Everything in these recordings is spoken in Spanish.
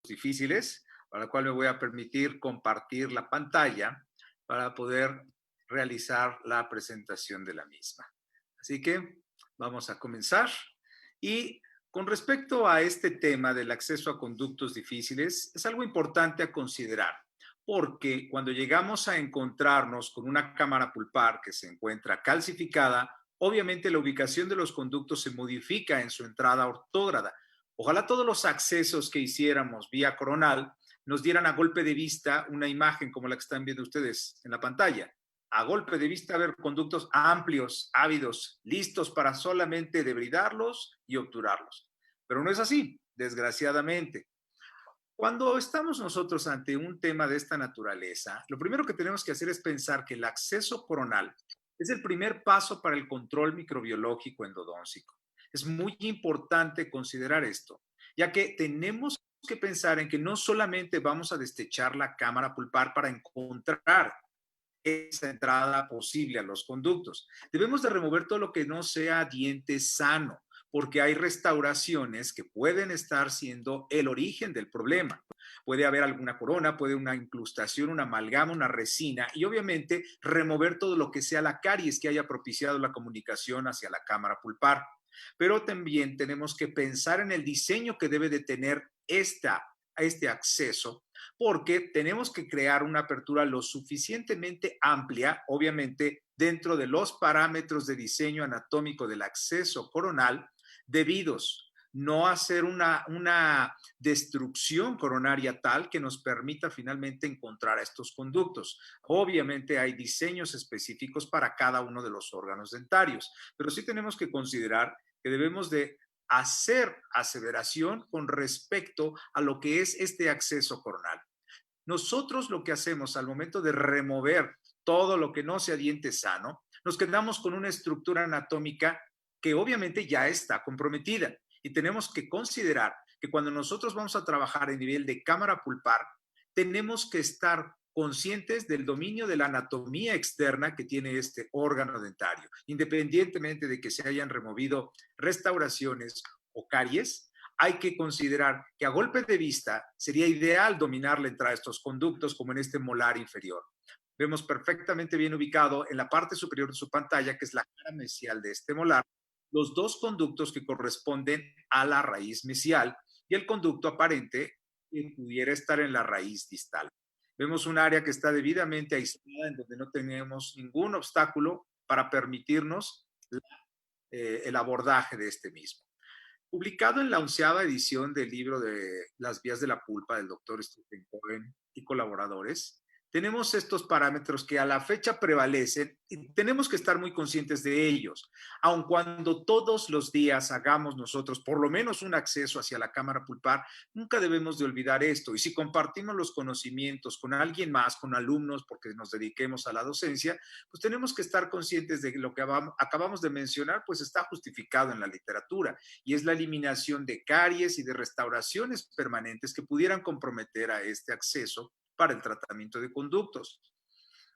difíciles, para lo cual me voy a permitir compartir la pantalla para poder realizar la presentación de la misma. Así que vamos a comenzar. Y con respecto a este tema del acceso a conductos difíciles, es algo importante a considerar, porque cuando llegamos a encontrarnos con una cámara pulpar que se encuentra calcificada, obviamente la ubicación de los conductos se modifica en su entrada ortógrada. Ojalá todos los accesos que hiciéramos vía coronal nos dieran a golpe de vista una imagen como la que están viendo ustedes en la pantalla. A golpe de vista ver conductos amplios, ávidos, listos para solamente debridarlos y obturarlos. Pero no es así, desgraciadamente. Cuando estamos nosotros ante un tema de esta naturaleza, lo primero que tenemos que hacer es pensar que el acceso coronal es el primer paso para el control microbiológico endodóncico. Es muy importante considerar esto, ya que tenemos que pensar en que no solamente vamos a destechar la cámara pulpar para encontrar esa entrada posible a los conductos. Debemos de remover todo lo que no sea diente sano, porque hay restauraciones que pueden estar siendo el origen del problema. Puede haber alguna corona, puede una incrustación, una amalgama, una resina y obviamente remover todo lo que sea la caries que haya propiciado la comunicación hacia la cámara pulpar. Pero también tenemos que pensar en el diseño que debe de tener este acceso porque tenemos que crear una apertura lo suficientemente amplia, obviamente dentro de los parámetros de diseño anatómico del acceso coronal debidos, no hacer una destrucción coronaria tal que nos permita finalmente encontrar estos conductos. Obviamente hay diseños específicos para cada uno de los órganos dentarios, pero sí tenemos que considerar que debemos de hacer aseveración con respecto a lo que es este acceso coronal. Nosotros lo que hacemos al momento de remover todo lo que no sea diente sano, nos quedamos con una estructura anatómica que obviamente ya está comprometida. Y tenemos que considerar que cuando nosotros vamos a trabajar en nivel de cámara pulpar, tenemos que estar conscientes del dominio de la anatomía externa que tiene este órgano dentario, independientemente de que se hayan removido restauraciones o caries. Hay que considerar que a golpe de vista sería ideal dominar la entrada de estos conductos como en este molar inferior. Vemos perfectamente bien ubicado en la parte superior de su pantalla, que es la cara mesial de este molar, los dos conductos que corresponden a la raíz mesial y el conducto aparente que pudiera estar en la raíz distal. Vemos un área que está debidamente aislada en donde no tenemos ningún obstáculo para permitirnos el abordaje de este mismo. Publicado en la 11ª edición del libro de Las vías de la pulpa del doctor Stephen Cohen y colaboradores, tenemos estos parámetros que a la fecha prevalecen y tenemos que estar muy conscientes de ellos. Aun cuando todos los días hagamos nosotros por lo menos un acceso hacia la cámara pulpar, nunca debemos de olvidar esto. Y si compartimos los conocimientos con alguien más, con alumnos, porque nos dediquemos a la docencia, pues tenemos que estar conscientes de que lo que acabamos de mencionar, pues está justificado en la literatura y es la eliminación de caries y de restauraciones permanentes que pudieran comprometer a este acceso para el tratamiento de conductos.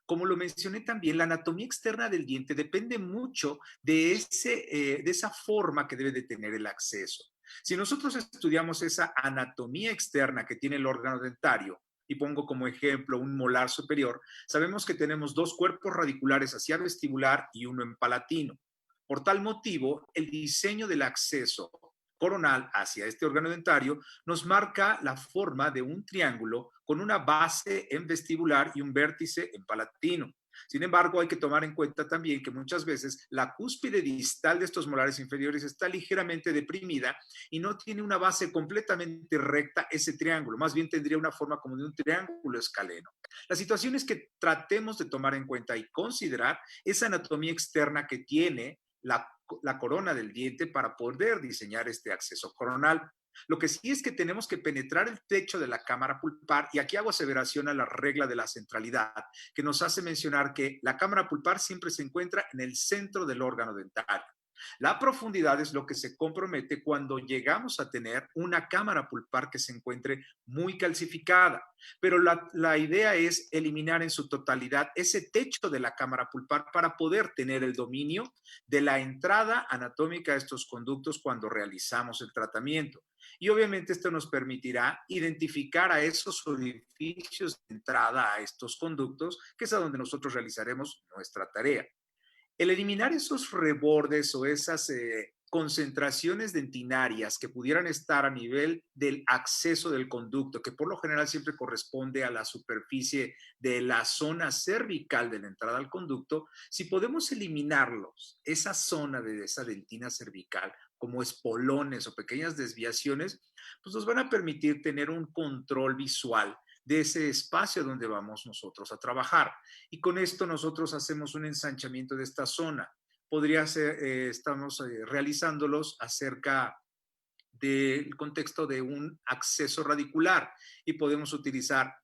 Como lo mencioné también, la anatomía externa del diente depende mucho de esa forma que debe de tener el acceso. Si nosotros estudiamos esa anatomía externa que tiene el órgano dentario, y pongo como ejemplo un molar superior, sabemos que tenemos dos cuerpos radiculares hacia vestibular y uno en palatino. Por tal motivo, el diseño del acceso coronal hacia este órgano dentario nos marca la forma de un triángulo con una base en vestibular y un vértice en palatino. Sin embargo, hay que tomar en cuenta también que muchas veces la cúspide distal de estos molares inferiores está ligeramente deprimida y no tiene una base completamente recta ese triángulo, más bien tendría una forma como de un triángulo escaleno. La situación es que tratemos de tomar en cuenta y considerar esa anatomía externa que tiene la corona del diente para poder diseñar este acceso coronal. Lo que sí es que tenemos que penetrar el techo de la cámara pulpar, y aquí hago aseveración a la regla de la centralidad, que nos hace mencionar que la cámara pulpar siempre se encuentra en el centro del órgano dentario. La profundidad es lo que se compromete cuando llegamos a tener una cámara pulpar que se encuentre muy calcificada. Pero la idea es eliminar en su totalidad ese techo de la cámara pulpar para poder tener el dominio de la entrada anatómica de estos conductos cuando realizamos el tratamiento. Y obviamente esto nos permitirá identificar a esos orificios de entrada a estos conductos, que es a donde nosotros realizaremos nuestra tarea. El eliminar esos rebordes o esas concentraciones dentinarias que pudieran estar a nivel del acceso del conducto, que por lo general siempre corresponde a la superficie de la zona cervical de la entrada al conducto, si podemos eliminarlos, esa zona de esa dentina cervical, como espolones o pequeñas desviaciones, pues nos van a permitir tener un control visual de ese espacio donde vamos nosotros a trabajar. Y con esto nosotros hacemos un ensanchamiento de esta zona. Podría ser, estamos realizándolos acerca del contexto de un acceso radicular y podemos utilizar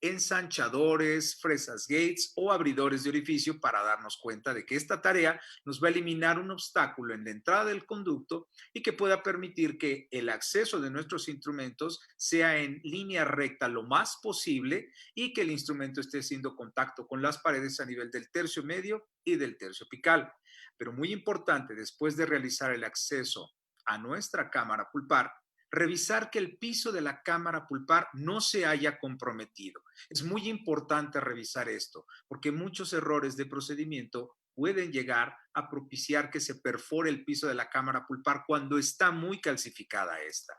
ensanchadores, fresas gates o abridores de orificio para darnos cuenta de que esta tarea nos va a eliminar un obstáculo en la entrada del conducto y que pueda permitir que el acceso de nuestros instrumentos sea en línea recta lo más posible y que el instrumento esté haciendo contacto con las paredes a nivel del tercio medio y del tercio apical. Pero muy importante, después de realizar el acceso a nuestra cámara pulpar, revisar que el piso de la cámara pulpar no se haya comprometido. Es muy importante revisar esto, porque muchos errores de procedimiento pueden llegar a propiciar que se perfore el piso de la cámara pulpar cuando está muy calcificada esta.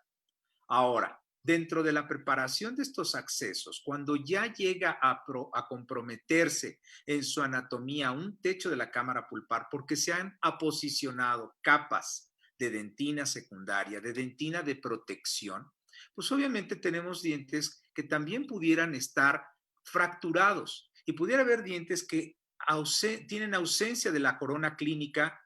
Ahora, dentro de la preparación de estos accesos, cuando ya llega a comprometerse en su anatomía un techo de la cámara pulpar porque se han aposicionado capas de dentina secundaria, de dentina de protección, pues obviamente tenemos dientes que también pudieran estar fracturados y pudiera haber dientes que tienen ausencia de la corona clínica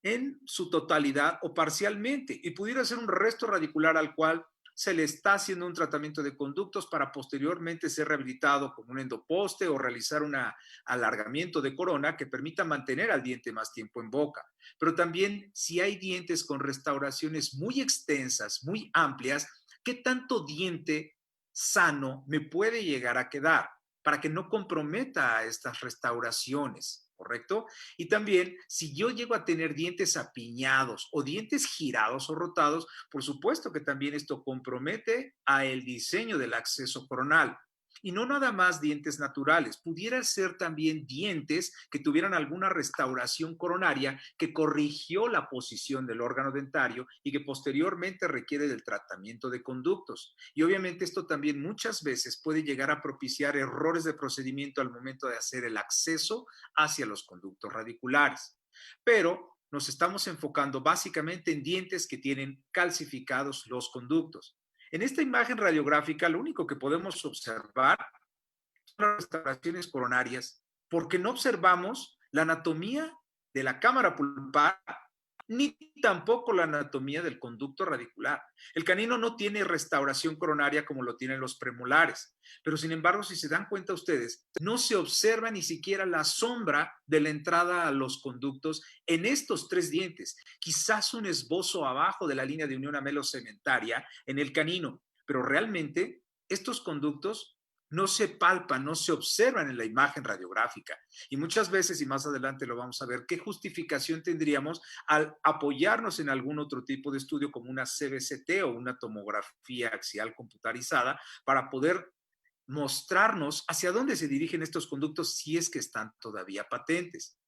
en su totalidad o parcialmente y pudiera ser un resto radicular al cual se le está haciendo un tratamiento de conductos para posteriormente ser rehabilitado con un endoposte o realizar un alargamiento de corona que permita mantener al diente más tiempo en boca. Pero también si hay dientes con restauraciones muy extensas, muy amplias, ¿qué tanto diente sano me puede llegar a quedar para que no comprometa a estas restauraciones? ¿Correcto? Y también, si yo llego a tener dientes apiñados o dientes girados o rotados, por supuesto que también esto compromete a el diseño del acceso coronal. Y no nada más dientes naturales, pudiera ser también dientes que tuvieran alguna restauración coronaria que corrigió la posición del órgano dentario y que posteriormente requiere del tratamiento de conductos. Y obviamente esto también muchas veces puede llegar a propiciar errores de procedimiento al momento de hacer el acceso hacia los conductos radiculares. Pero nos estamos enfocando básicamente en dientes que tienen calcificados los conductos. En esta imagen radiográfica, lo único que podemos observar son las restauraciones coronarias, porque no observamos la anatomía de la cámara pulpar ni tampoco la anatomía del conducto radicular. El canino no tiene restauración coronaria como lo tienen los premolares, pero sin embargo, si se dan cuenta ustedes, no se observa ni siquiera la sombra de la entrada a los conductos en estos tres dientes. Quizás un esbozo abajo de la línea de unión amelocementaria en el canino, pero realmente estos conductos no se palpan, no se observan en la imagen radiográfica. Y muchas veces, y más adelante lo vamos a ver, ¿qué justificación tendríamos al apoyarnos en algún otro tipo de estudio como una CBCT o una tomografía axial computarizada para poder mostrarnos hacia dónde se dirigen estos conductos si es que están todavía patentes?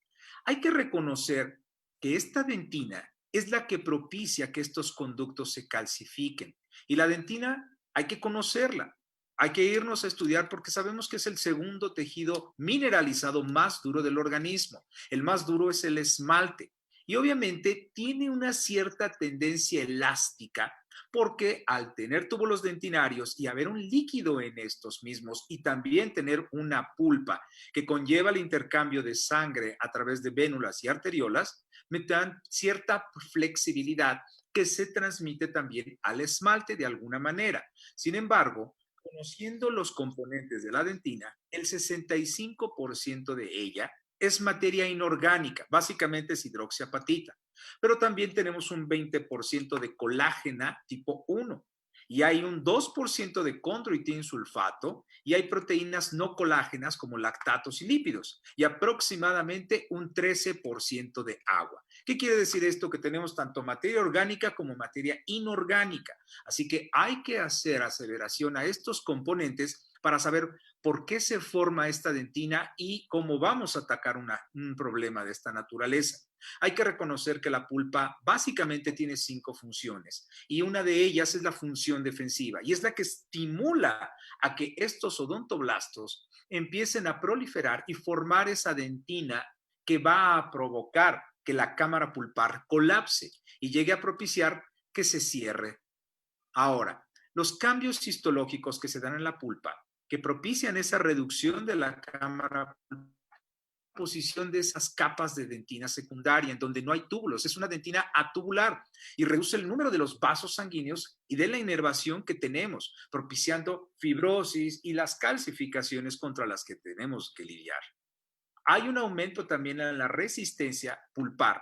Hay que reconocer que esta dentina es la que propicia que estos conductos se calcifiquen. Y la dentina hay que conocerla. Hay que irnos a estudiar porque sabemos que es el segundo tejido mineralizado más duro del organismo. El más duro es el esmalte. Y obviamente tiene una cierta tendencia elástica porque al tener túbulos dentinarios y haber un líquido en estos mismos y también tener una pulpa que conlleva el intercambio de sangre a través de vénulas y arteriolas, me dan cierta flexibilidad que se transmite también al esmalte de alguna manera. Sin embargo, conociendo los componentes de la dentina, el 65% de ella es materia inorgánica, básicamente es hidroxiapatita, pero también tenemos un 20% de colágena tipo 1 y hay un 2% de condroitín sulfato y hay proteínas no colágenas como lactatos y lípidos y aproximadamente un 13% de agua. ¿Qué quiere decir esto? Que tenemos tanto materia orgánica como materia inorgánica. Así que hay que hacer aseveración a estos componentes para saber por qué se forma esta dentina y cómo vamos a atacar un problema de esta naturaleza. Hay que reconocer que la pulpa básicamente tiene 5 funciones y una de ellas es la función defensiva y es la que estimula a que estos odontoblastos empiecen a proliferar y formar esa dentina que va a provocar que la cámara pulpar colapse y llegue a propiciar que se cierre. Ahora, los cambios histológicos que se dan en la pulpa, que propician esa reducción de la cámara pulpar, posición de esas capas de dentina secundaria, en donde no hay túbulos, es una dentina atubular y reduce el número de los vasos sanguíneos y de la inervación que tenemos, propiciando fibrosis y las calcificaciones contra las que tenemos que lidiar. Hay un aumento también en la resistencia pulpar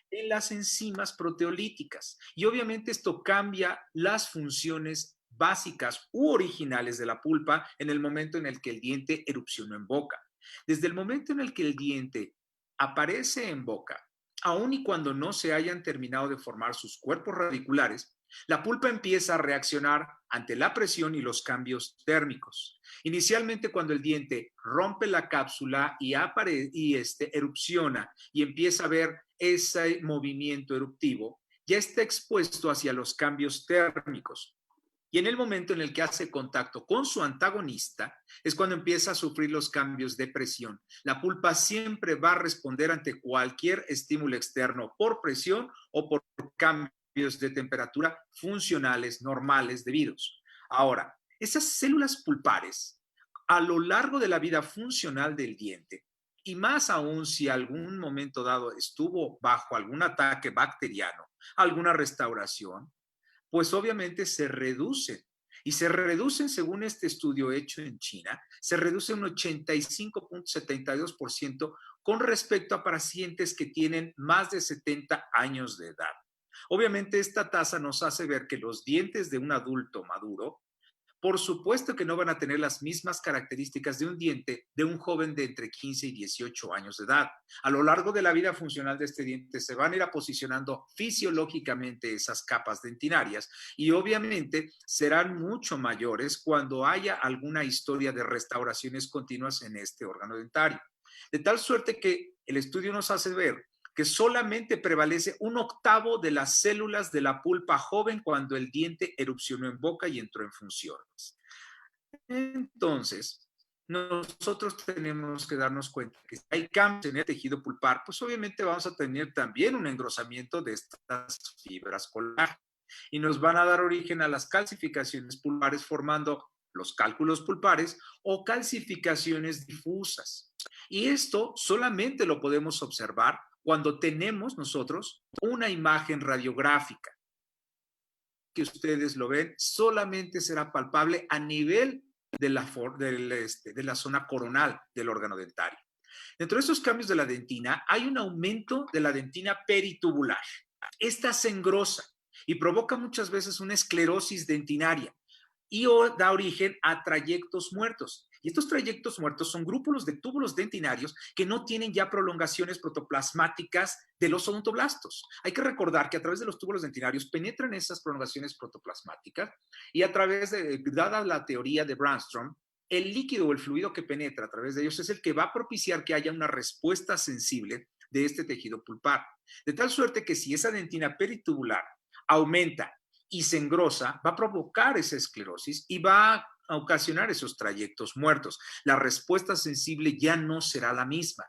en las enzimas proteolíticas y obviamente esto cambia las funciones básicas u originales de la pulpa en el momento en el que el diente erupcionó en boca. Desde el momento en el que el diente aparece en boca, aun y cuando no se hayan terminado de formar sus cuerpos radiculares, la pulpa empieza a reaccionar ante la presión y los cambios térmicos. Inicialmente, cuando el diente rompe la cápsula y erupciona y empieza a ver ese movimiento eruptivo, ya está expuesto hacia los cambios térmicos. Y en el momento en el que hace contacto con su antagonista, es cuando empieza a sufrir los cambios de presión. La pulpa siempre va a responder ante cualquier estímulo externo por presión o por cambios de temperatura funcionales normales debidos. Ahora, esas células pulpares, a lo largo de la vida funcional del diente, y más aún si algún momento dado estuvo bajo algún ataque bacteriano, alguna restauración, pues obviamente se reducen. Y se reducen, según este estudio hecho en China, se reduce un 85.72% con respecto a pacientes que tienen más de 70 años de edad. Obviamente esta tasa nos hace ver que los dientes de un adulto maduro, por supuesto que no van a tener las mismas características de un diente de un joven de entre 15 y 18 años de edad. A lo largo de la vida funcional de este diente se van a ir a posicionando fisiológicamente esas capas dentinarias y obviamente serán mucho mayores cuando haya alguna historia de restauraciones continuas en este órgano dentario. De tal suerte que el estudio nos hace ver que solamente prevalece un octavo de las células de la pulpa joven cuando el diente erupcionó en boca y entró en funciones. Entonces, nosotros tenemos que darnos cuenta que si hay cambios en el tejido pulpar, pues obviamente vamos a tener también un engrosamiento de estas fibras colágenas y nos van a dar origen a las calcificaciones pulpares formando los cálculos pulpares o calcificaciones difusas. Y esto solamente lo podemos observar cuando tenemos nosotros una imagen radiográfica. Que ustedes lo ven, solamente será palpable a nivel de la zona coronal del órgano dentario. Dentro de esos cambios de la dentina, hay un aumento de la dentina peritubular. Esta se engrosa y provoca muchas veces una esclerosis dentinaria y da origen a trayectos muertos. Y estos trayectos muertos son grupos de túbulos dentinarios que no tienen ya prolongaciones protoplasmáticas de los odontoblastos. Hay que recordar que a través de los túbulos dentinarios penetran esas prolongaciones protoplasmáticas y a través de, dada la teoría de Brandstrom, el líquido o el fluido que penetra a través de ellos es el que va a propiciar que haya una respuesta sensible de este tejido pulpar. De tal suerte que si esa dentina peritubular aumenta y se engrosa, va a provocar esa esclerosis y va a ocasionar esos trayectos muertos. La respuesta sensible ya no será la misma.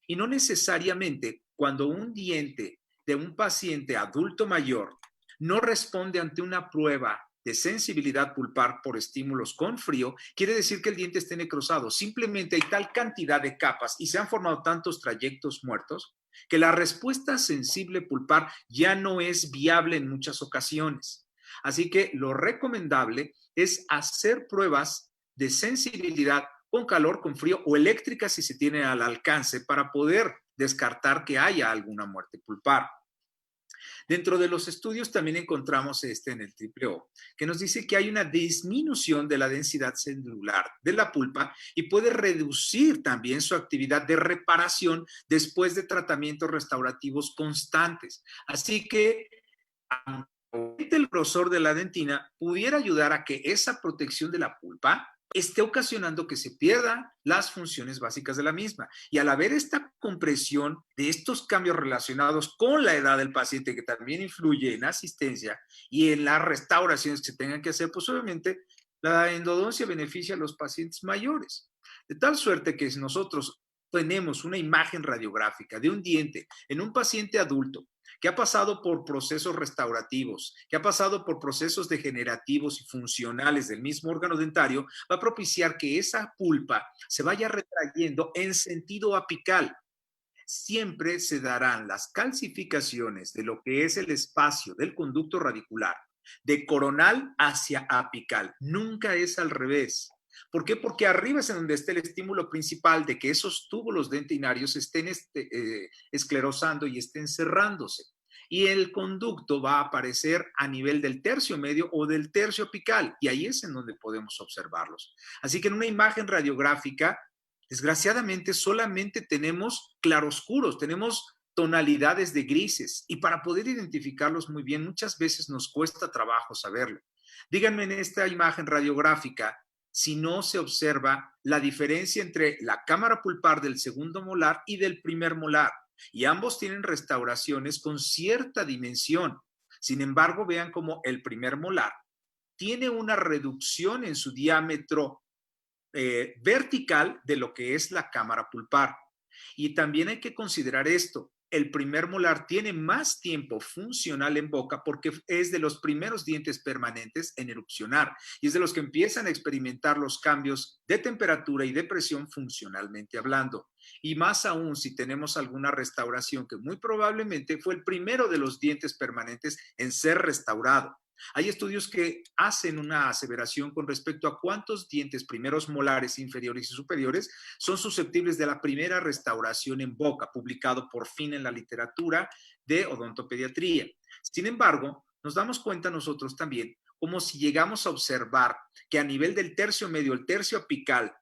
Y no necesariamente cuando un diente de un paciente adulto mayor no responde ante una prueba de sensibilidad pulpar por estímulos con frío, quiere decir que el diente esté necrosado. Simplemente hay tal cantidad de capas y se han formado tantos trayectos muertos que la respuesta sensible pulpar ya no es viable en muchas ocasiones. Así que lo recomendable es hacer pruebas de sensibilidad con calor, con frío o eléctrica si se tiene al alcance para poder descartar que haya alguna muerte pulpar. Dentro de los estudios también encontramos este en el triple O, que nos dice que hay una disminución de la densidad celular de la pulpa y puede reducir también su actividad de reparación después de tratamientos restaurativos constantes. Así que aunque el grosor de la dentina pudiera ayudar a que esa protección de la pulpa esté ocasionando que se pierdan las funciones básicas de la misma. Y al haber esta compresión de estos cambios relacionados con la edad del paciente, que también influye en la asistencia y en las restauraciones que se tengan que hacer, pues obviamente la endodoncia beneficia a los pacientes mayores. De tal suerte que si nosotros tenemos una imagen radiográfica de un diente en un paciente adulto que ha pasado por procesos restaurativos, que ha pasado por procesos degenerativos y funcionales del mismo órgano dentario, va a propiciar que esa pulpa se vaya retrayendo en sentido apical. Siempre se darán las calcificaciones de lo que es el espacio del conducto radicular, de coronal hacia apical. Nunca es al revés. ¿Por qué? Porque arriba es en donde está el estímulo principal de que esos túbulos dentinarios estén esclerosando y estén cerrándose. Y el conducto va a aparecer a nivel del tercio medio o del tercio apical, y ahí es en donde podemos observarlos. Así que en una imagen radiográfica, desgraciadamente, solamente tenemos claroscuros, tenemos tonalidades de grises, y para poder identificarlos muy bien, muchas veces nos cuesta trabajo saberlo. Díganme en esta imagen radiográfica si no se observa la diferencia entre la cámara pulpar del segundo molar y del primer molar. Y ambos tienen restauraciones con cierta dimensión. Sin embargo, vean cómo el primer molar tiene una reducción en su diámetro vertical de lo que es la cámara pulpar. Y también hay que considerar esto. El primer molar tiene más tiempo funcional en boca porque es de los primeros dientes permanentes en erupcionar y es de los que empiezan a experimentar los cambios de temperatura y de presión funcionalmente hablando. Y más aún si tenemos alguna restauración que muy probablemente fue el primero de los dientes permanentes en ser restaurado. Hay estudios que hacen una aseveración con respecto a cuántos dientes primeros molares inferiores y superiores son susceptibles de la primera restauración en boca, publicado por fin en la literatura de odontopediatría. Sin embargo, nos damos cuenta nosotros también como si llegamos a observar que a nivel del tercio medio, el tercio apical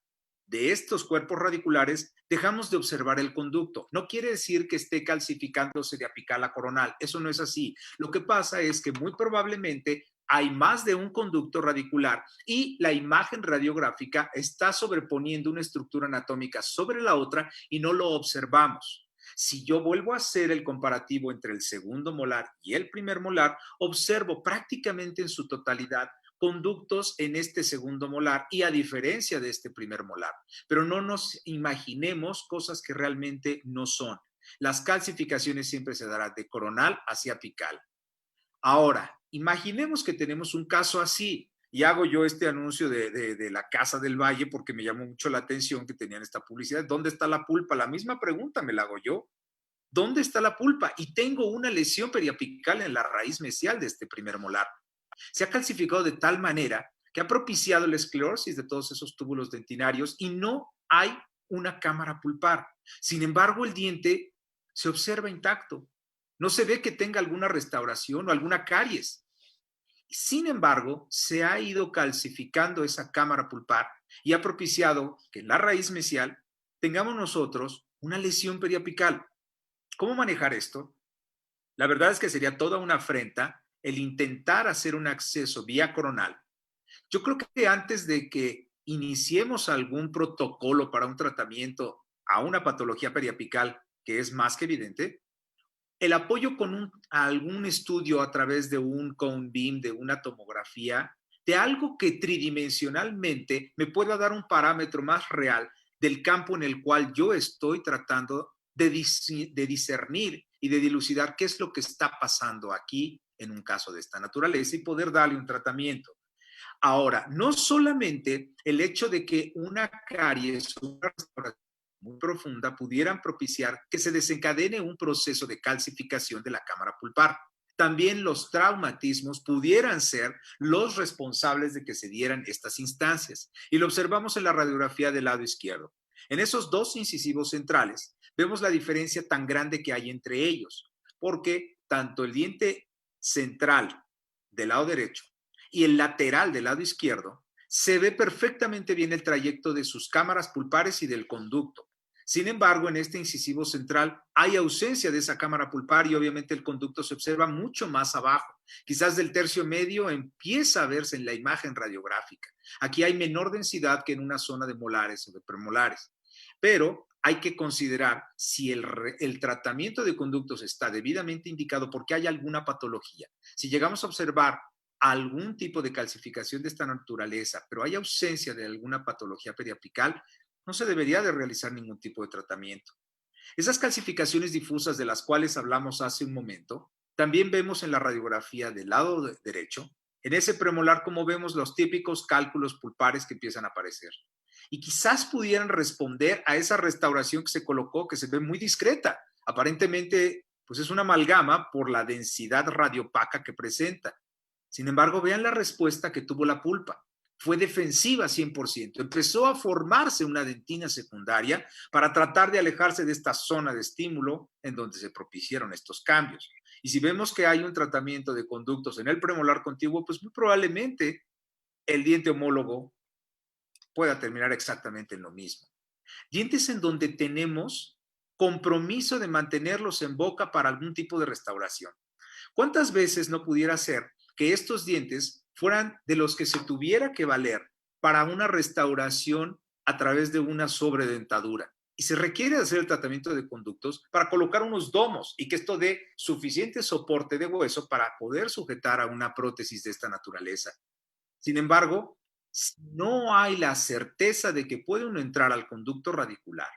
de estos cuerpos radiculares, dejamos de observar el conducto. No quiere decir que esté calcificándose de apical a coronal, eso no es así. Lo que pasa es que muy probablemente hay más de un conducto radicular y la imagen radiográfica está sobreponiendo una estructura anatómica sobre la otra y no lo observamos. Si yo vuelvo a hacer el comparativo entre el segundo molar y el primer molar, observo prácticamente en su totalidad conductos en este segundo molar y a diferencia de este primer molar. Pero no nos imaginemos cosas que realmente no son. Las calcificaciones siempre se darán de coronal hacia apical. Ahora, imaginemos que tenemos un caso así y hago yo este anuncio de la Casa del Valle porque me llamó mucho la atención que tenían esta publicidad. ¿Dónde está la pulpa? La misma pregunta me la hago yo. ¿Dónde está la pulpa? Y tengo una lesión periapical en la raíz mesial de este primer molar. Se ha calcificado de tal manera que ha propiciado la esclerosis de todos esos túbulos dentinarios y no hay una cámara pulpar. Sin embargo, el diente se observa intacto. No se ve que tenga alguna restauración o alguna caries. Sin embargo, se ha ido calcificando esa cámara pulpar y ha propiciado que en la raíz mesial tengamos nosotros una lesión periapical. ¿Cómo manejar esto? La verdad es que sería toda una afrenta el intentar hacer un acceso vía coronal. Yo creo que antes de que iniciemos algún protocolo para un tratamiento a una patología periapical que es más que evidente, el apoyo con algún estudio a través de un cone beam, de una tomografía, de algo que tridimensionalmente me pueda dar un parámetro más real del campo en el cual yo estoy tratando de discernir y de dilucidar qué es lo que está pasando aquí en un caso de esta naturaleza y poder darle un tratamiento. Ahora, no solamente el hecho de que una caries o una restauración muy profunda pudieran propiciar que se desencadene un proceso de calcificación de la cámara pulpar. también los traumatismos pudieran ser los responsables de que se dieran estas instancias. Y lo observamos en la radiografía del lado izquierdo. En esos dos incisivos centrales vemos la diferencia tan grande que hay entre ellos, porque tanto el diente central del lado derecho y el lateral del lado izquierdo se ve perfectamente bien el trayecto de sus cámaras pulpares y del conducto. Sin embargo, en este incisivo central hay ausencia de esa cámara pulpar y obviamente el conducto se observa mucho más abajo. Quizás del tercio medio empieza a verse en la imagen radiográfica. Aquí hay menor densidad que en una zona de molares o de premolares. Pero hay que considerar si el tratamiento de conductos está debidamente indicado porque hay alguna patología. Si llegamos a observar algún tipo de calcificación de esta naturaleza, pero hay ausencia de alguna patología periapical, no se debería de realizar ningún tipo de tratamiento. Esas calcificaciones difusas de las cuales hablamos hace un momento, también vemos en la radiografía del lado derecho, en ese premolar, como vemos los típicos cálculos pulpares que empiezan a aparecer. Y quizás pudieran responder a esa restauración que se colocó, que se ve muy discreta. Aparentemente, pues es una amalgama por la densidad radiopaca que presenta. Sin embargo, vean la respuesta que tuvo la pulpa. Fue defensiva 100%. Empezó a formarse una dentina secundaria para tratar de alejarse de esta zona de estímulo en donde se propiciaron estos cambios. Y si vemos que hay un tratamiento de conductos en el premolar contiguo, pues muy probablemente el diente homólogo pueda terminar exactamente en lo mismo. Dientes en donde tenemos compromiso de mantenerlos en boca para algún tipo de restauración. ¿Cuántas veces no pudiera ser que estos dientes fueran de los que se tuviera que valer para una restauración a través de una sobredentadura? Y se requiere hacer el tratamiento de conductos para colocar unos domos y que esto dé suficiente soporte de hueso para poder sujetar a una prótesis de esta naturaleza. Sin embargo, si no hay la certeza de que puede uno entrar al conducto radicular,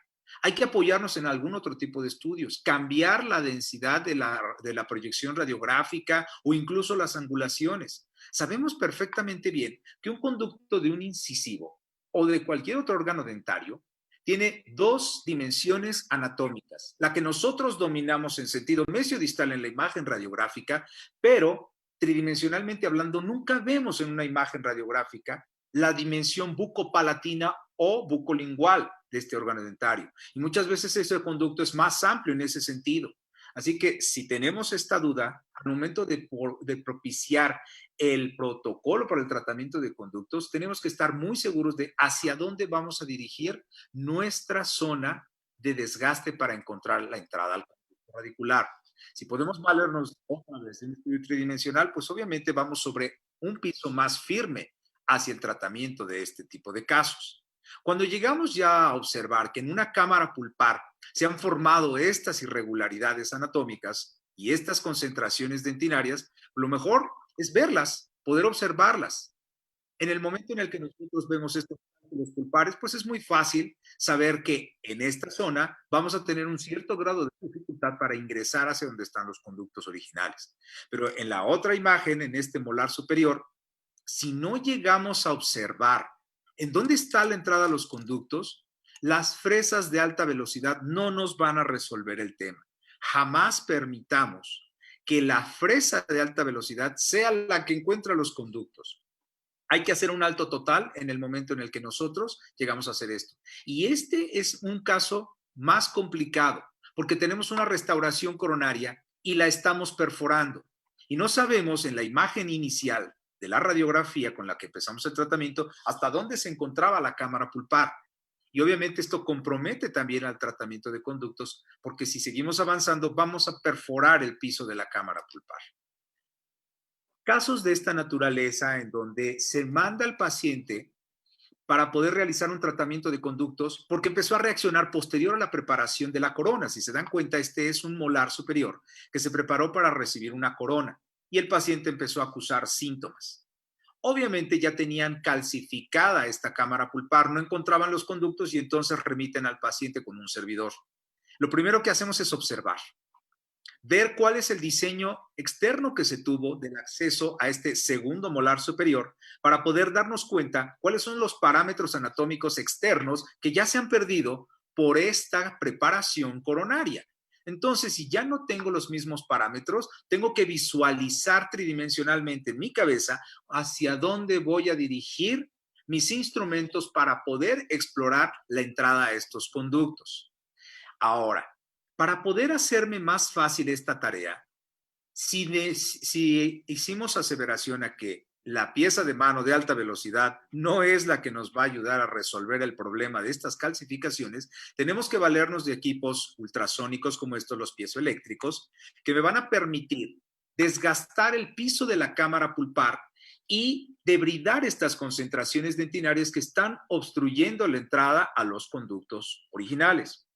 hay que apoyarnos en algún otro tipo de estudios, cambiar la densidad de la proyección radiográfica o incluso las angulaciones. Sabemos perfectamente bien que un conducto de un incisivo o de cualquier otro órgano dentario tiene dos dimensiones anatómicas, la que nosotros dominamos en sentido mesiodistal en la imagen radiográfica, pero tridimensionalmente hablando, nunca vemos en una imagen radiográfica la dimensión bucopalatina o bucolingual de este órgano dentario. Y muchas veces ese conducto es más amplio en ese sentido. Así que si tenemos esta duda, al momento de propiciar el protocolo para el tratamiento de conductos, tenemos que estar muy seguros de hacia dónde vamos a dirigir nuestra zona de desgaste para encontrar la entrada al conducto radicular. Si podemos valernos desde un estudio tridimensional, pues obviamente vamos sobre un piso más firme hacia el tratamiento de este tipo de casos. Cuando llegamos ya a observar que en una cámara pulpar se han formado estas irregularidades anatómicas y estas concentraciones dentinarias, lo mejor es verlas, poder observarlas. En el momento en el que nosotros vemos estos cálculos pulpares, pues es muy fácil saber que en esta zona vamos a tener un cierto grado de dificultad para ingresar hacia donde están los conductos originales. Pero en la otra imagen, en este molar superior, si no llegamos a observar en dónde está la entrada a los conductos, las fresas de alta velocidad no nos van a resolver el tema. Jamás permitamos que la fresa de alta velocidad sea la que encuentra los conductos. Hay que hacer un alto total en el momento en el que nosotros llegamos a hacer esto. Y este es un caso más complicado porque tenemos una restauración coronaria y la estamos perforando. Y no sabemos en la imagen inicial de la radiografía con la que empezamos el tratamiento hasta dónde se encontraba la cámara pulpar. Y obviamente esto compromete también al tratamiento de conductos porque si seguimos avanzando vamos a perforar el piso de la cámara pulpar. Casos de esta naturaleza en donde se manda al paciente para poder realizar un tratamiento de conductos porque empezó a reaccionar posterior a la preparación de la corona. Si se dan cuenta, este es un molar superior que se preparó para recibir una corona y el paciente empezó a acusar síntomas. Obviamente ya tenían calcificada esta cámara pulpar, no encontraban los conductos y entonces remiten al paciente con un servidor. Lo primero que hacemos es observar, ver cuál es el diseño externo que se tuvo del acceso a este segundo molar superior para poder darnos cuenta cuáles son los parámetros anatómicos externos que ya se han perdido por esta preparación coronaria. Entonces, si ya no tengo los mismos parámetros, tengo que visualizar tridimensionalmente en mi cabeza hacia dónde voy a dirigir mis instrumentos para poder explorar la entrada a estos conductos. Ahora, para poder hacerme más fácil esta tarea, si hicimos aseveración a que la pieza de mano de alta velocidad no es la que nos va a ayudar a resolver el problema de estas calcificaciones, tenemos que valernos de equipos ultrasónicos como estos, los piezoeléctricos, que me van a permitir desgastar el piso de la cámara pulpar y debridar estas concentraciones dentinarias que están obstruyendo la entrada a los conductos originales.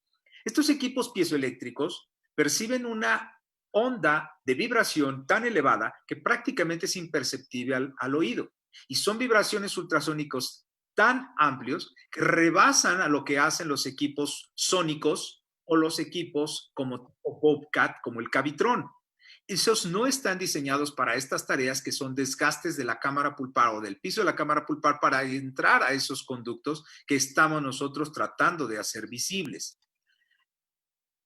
Estos equipos piezoeléctricos perciben una onda de vibración tan elevada que prácticamente es imperceptible al oído. Y son vibraciones ultrasónicos tan amplios que rebasan a lo que hacen los equipos sónicos o los equipos como Bobcat, como el Cavitron. Esos no están diseñados para estas tareas que son desgastes de la cámara pulpar o del piso de la cámara pulpar para entrar a esos conductos que estamos nosotros tratando de hacer visibles.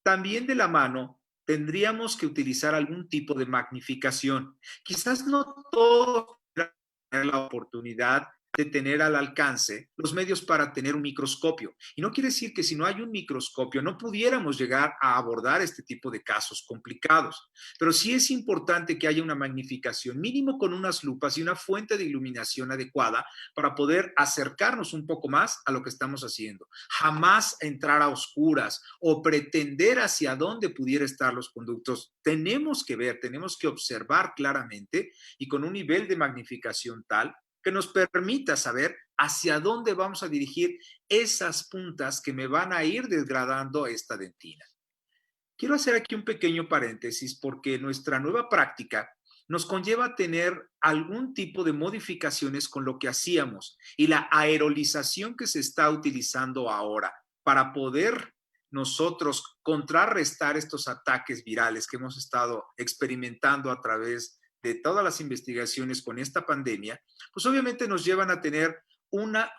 También de la mano tendríamos que utilizar algún tipo de magnificación. Quizás no todos tengan la oportunidad de tener al alcance los medios para tener un microscopio. Y no quiere decir que si no hay un microscopio no pudiéramos llegar a abordar este tipo de casos complicados. Pero sí es importante que haya una magnificación, mínimo con unas lupas y una fuente de iluminación adecuada para poder acercarnos un poco más a lo que estamos haciendo. Jamás entrar a oscuras o pretender hacia dónde pudiera estar los conductos. Tenemos que ver, tenemos que observar claramente y con un nivel de magnificación tal que nos permita saber hacia dónde vamos a dirigir esas puntas que me van a ir desgradando esta dentina. Quiero hacer aquí un pequeño paréntesis porque nuestra nueva práctica nos conlleva a tener algún tipo de modificaciones con lo que hacíamos y la aerolización que se está utilizando ahora para poder nosotros contrarrestar estos ataques virales que hemos estado experimentando a través de todas las investigaciones con esta pandemia, pues obviamente nos llevan a tener una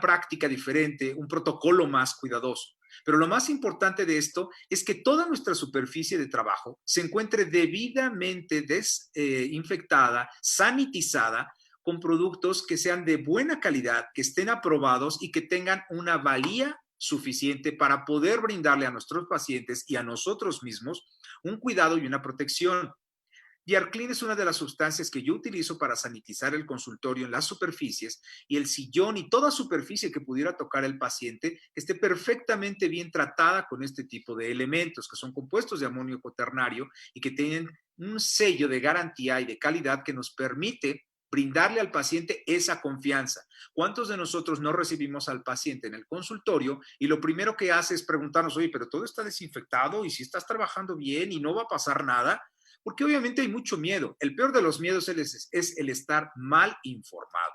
práctica diferente, un protocolo más cuidadoso. Pero lo más importante de esto es que toda nuestra superficie de trabajo se encuentre debidamente desinfectada, sanitizada, con productos que sean de buena calidad, que estén aprobados y que tengan una valía suficiente para poder brindarle a nuestros pacientes y a nosotros mismos un cuidado y una protección. Diarclin es una de las sustancias que yo utilizo para sanitizar el consultorio en las superficies y el sillón y toda superficie que pudiera tocar el paciente esté perfectamente bien tratada con este tipo de elementos que son compuestos de amonio cuaternario y que tienen un sello de garantía y de calidad que nos permite brindarle al paciente esa confianza. ¿Cuántos de nosotros no recibimos al paciente en el consultorio y lo primero que hace es preguntarnos, oye, pero todo está desinfectado y si estás trabajando bien y no va a pasar nada? Porque obviamente hay mucho miedo. El peor de los miedos es el estar mal informado.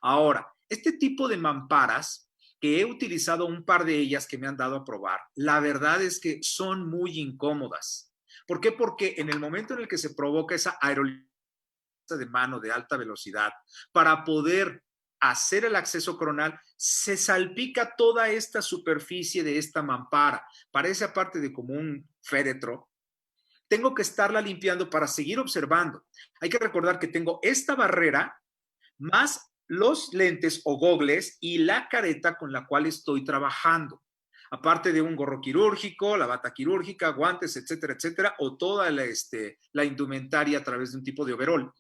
Ahora, este tipo de mamparas, que he utilizado un par de ellas que me han dado a probar, la verdad es que son muy incómodas. ¿Por qué? Porque en el momento en el que se provoca esa aerolización de mano de alta velocidad, para poder hacer el acceso coronal, se salpica toda esta superficie de esta mampara. Parece aparte de como un féretro, tengo que estarla limpiando para seguir observando. Hay que recordar que tengo esta barrera más los lentes o gogles y la careta con la cual estoy trabajando. Aparte de un gorro quirúrgico, la bata quirúrgica, guantes, etcétera, etcétera, o toda la indumentaria a través de un tipo de overol.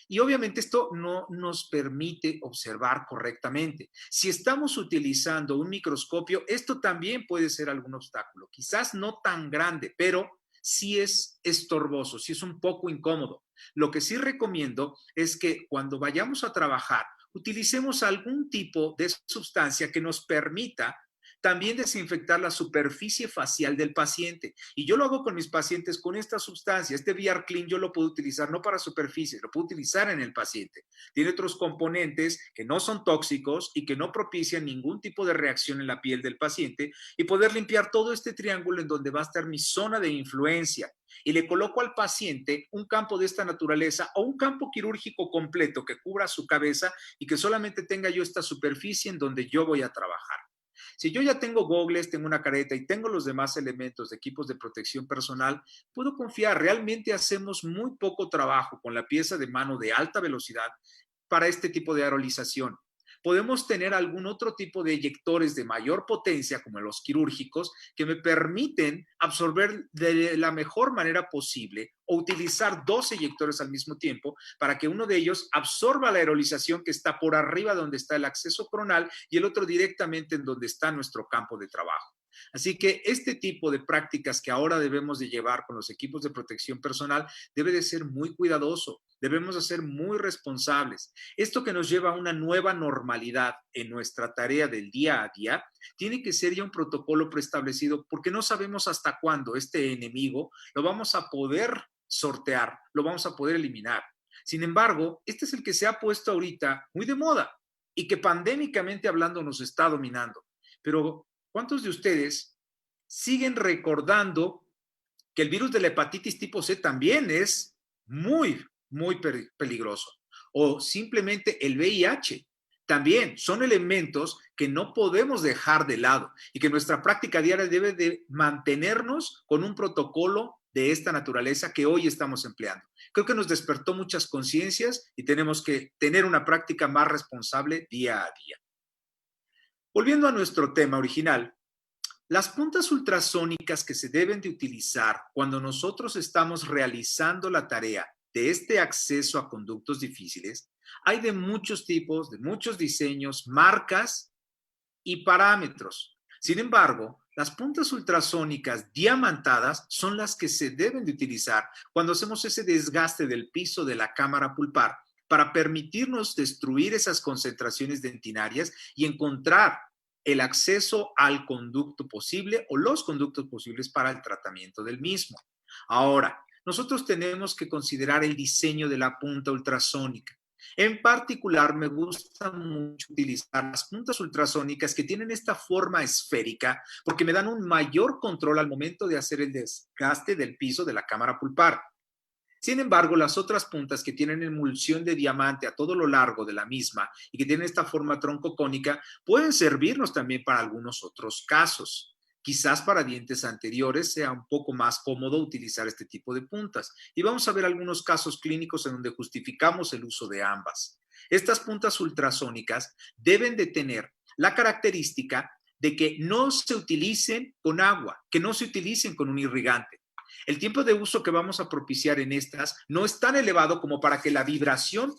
Y obviamente esto no nos permite observar correctamente. Si estamos utilizando un microscopio, esto también puede ser algún obstáculo. Quizás no tan grande, pero sí es estorboso, sí es un poco incómodo. Lo que sí recomiendo es que cuando vayamos a trabajar, utilicemos algún tipo de sustancia que nos permita también desinfectar la superficie facial del paciente. Y yo lo hago con mis pacientes con esta sustancia. Este VR Clean yo lo puedo utilizar no para superficie, lo puedo utilizar en el paciente. Tiene otros componentes que no son tóxicos y que no propician ningún tipo de reacción en la piel del paciente y poder limpiar todo este triángulo en donde va a estar mi zona de influencia. Y le coloco al paciente un campo de esta naturaleza o un campo quirúrgico completo que cubra su cabeza y que solamente tenga yo esta superficie en donde yo voy a trabajar. Si yo ya tengo gogles, tengo una careta y tengo los demás elementos de equipos de protección personal, puedo confiar. Realmente hacemos muy poco trabajo con la pieza de mano de alta velocidad para este tipo de aerolización. Podemos tener algún otro tipo de eyectores de mayor potencia, como los quirúrgicos, que me permiten absorber de la mejor manera posible o utilizar dos eyectores al mismo tiempo para que uno de ellos absorba la aerolización que está por arriba donde está el acceso coronal y el otro directamente en donde está nuestro campo de trabajo. Así que este tipo de prácticas que ahora debemos de llevar con los equipos de protección personal debe de ser muy cuidadoso, debemos de ser muy responsables. Esto que nos lleva a una nueva normalidad en nuestra tarea del día a día, tiene que ser ya un protocolo preestablecido porque no sabemos hasta cuándo este enemigo lo vamos a poder sortear, lo vamos a poder eliminar. Sin embargo, este es el que se ha puesto ahorita muy de moda y que pandémicamente hablando nos está dominando. Pero ¿cuántos de ustedes siguen recordando que el virus de la hepatitis tipo C también es muy peligroso? O simplemente el VIH. También son elementos que no podemos dejar de lado y que nuestra práctica diaria debe de mantenernos con un protocolo de esta naturaleza que hoy estamos empleando. Creo que nos despertó muchas conciencias y tenemos que tener una práctica más responsable día a día. Volviendo a nuestro tema original, las puntas ultrasónicas que se deben de utilizar cuando nosotros estamos realizando la tarea de este acceso a conductos difíciles, hay de muchos tipos, de muchos diseños, marcas y parámetros. Sin embargo, las puntas ultrasónicas diamantadas son las que se deben de utilizar cuando hacemos ese desgaste del piso de la cámara pulpar para permitirnos destruir esas concentraciones dentinarias y encontrar el acceso al conducto posible o los conductos posibles para el tratamiento del mismo. Ahora, nosotros tenemos que considerar el diseño de la punta ultrasónica. En particular, me gusta mucho utilizar las puntas ultrasónicas que tienen esta forma esférica porque me dan un mayor control al momento de hacer el desgaste del piso de la cámara pulpar. Sin embargo, las otras puntas que tienen emulsión de diamante a todo lo largo de la misma y que tienen esta forma troncocónica pueden servirnos también para algunos otros casos. Quizás para dientes anteriores sea un poco más cómodo utilizar este tipo de puntas. Y vamos a ver algunos casos clínicos en donde justificamos el uso de ambas. Estas puntas ultrasónicas deben de tener la característica de que no se utilicen con agua, que no se utilicen con un irrigante. El tiempo de uso que vamos a propiciar en estas no es tan elevado como para que la vibración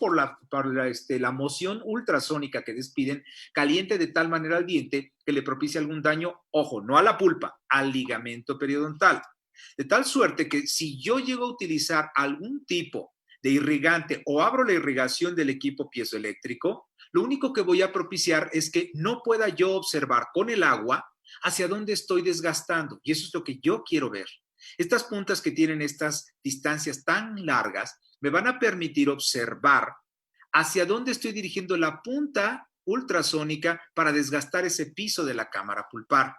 la moción ultrasónica que despiden caliente de tal manera al diente que le propicie algún daño, ojo, no a la pulpa, al ligamento periodontal. De tal suerte que si yo llego a utilizar algún tipo de irrigante o abro la irrigación del equipo piezoeléctrico, lo único que voy a propiciar es que no pueda yo observar con el agua hacia dónde estoy desgastando. Y eso es lo que yo quiero ver. Estas puntas que tienen estas distancias tan largas me van a permitir observar hacia dónde estoy dirigiendo la punta ultrasónica para desgastar ese piso de la cámara pulpar.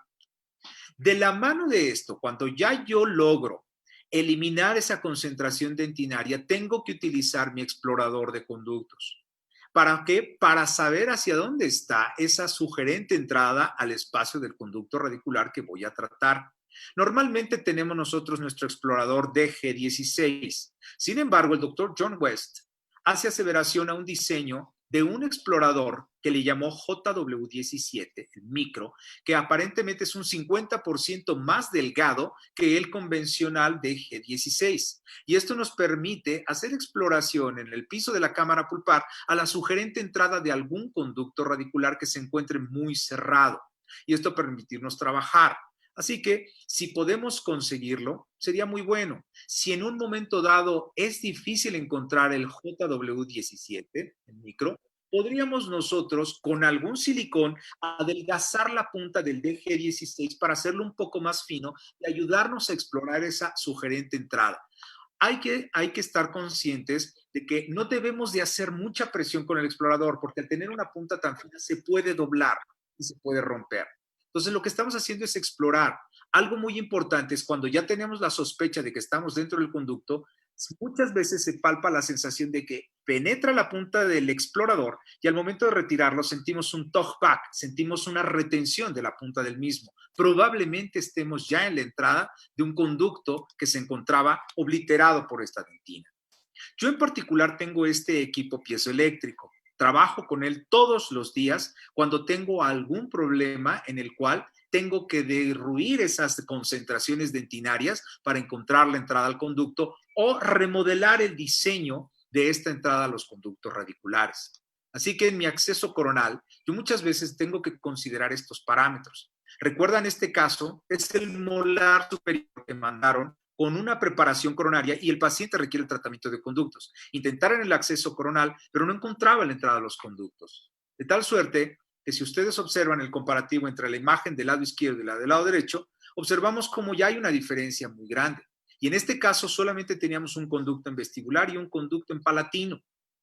De la mano de esto, cuando ya yo logro eliminar esa concentración dentinaria, tengo que utilizar mi explorador de conductos. ¿Para qué? Para saber hacia dónde está esa sugerente entrada al espacio del conducto radicular que voy a tratar. Normalmente tenemos nosotros nuestro explorador DG16. Sin embargo, el doctor John West hace aseveración a un diseño de un explorador que le llamó JW17, el micro, que aparentemente es un 50% más delgado que el convencional DG16. Y esto nos permite hacer exploración en el piso de la cámara pulpar a la sugerente entrada de algún conducto radicular que se encuentre muy cerrado. Y esto permitirnos trabajar. Así que si podemos conseguirlo, sería muy bueno. Si en un momento dado es difícil encontrar el JW17, el micro, podríamos nosotros con algún silicón adelgazar la punta del DG16 para hacerlo un poco más fino y ayudarnos a explorar esa sugerente entrada. Hay que estar conscientes de que no debemos de hacer mucha presión con el explorador porque al tener una punta tan fina se puede doblar y se puede romper. Entonces, lo que estamos haciendo es explorar. Algo muy importante es cuando ya tenemos la sospecha de que estamos dentro del conducto, Muchas veces se palpa la sensación de que penetra la punta del explorador y al momento de retirarlo sentimos un touchback, sentimos una retención de la punta del mismo. Probablemente estemos ya en la entrada de un conducto que se encontraba obliterado por esta dentina. Yo en particular tengo este equipo piezoeléctrico. Trabajo con él todos los días cuando tengo algún problema en el cual tengo que derruir esas concentraciones dentinarias para encontrar la entrada al conducto o remodelar el diseño de esta entrada a los conductos radiculares. Así que en mi acceso coronal, yo muchas veces tengo que considerar estos parámetros. Recuerdan este caso, es el molar superior que mandaron con una preparación coronaria y el paciente requiere el tratamiento de conductos. Intentaron el acceso coronal, pero no encontraba la entrada a los conductos. De tal suerte que si ustedes observan el comparativo entre la imagen del lado izquierdo y la del lado derecho, observamos cómo ya hay una diferencia muy grande. Y en este caso solamente teníamos un conducto en vestibular y un conducto en palatino.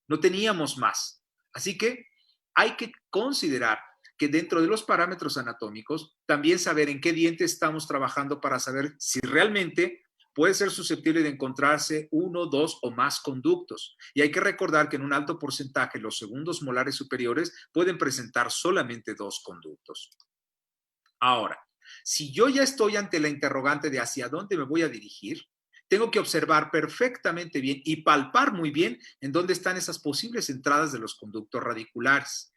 No teníamos más. Así que hay que considerar que dentro de los parámetros anatómicos, también saber en qué diente estamos trabajando para saber si realmente puede ser susceptible de encontrarse uno, dos o más conductos. Y hay que recordar que en un alto porcentaje los segundos molares superiores pueden presentar solamente dos conductos. Ahora, si yo ya estoy ante la interrogante de hacia dónde me voy a dirigir, tengo que observar perfectamente bien y palpar muy bien en dónde están esas posibles entradas de los conductos radiculares.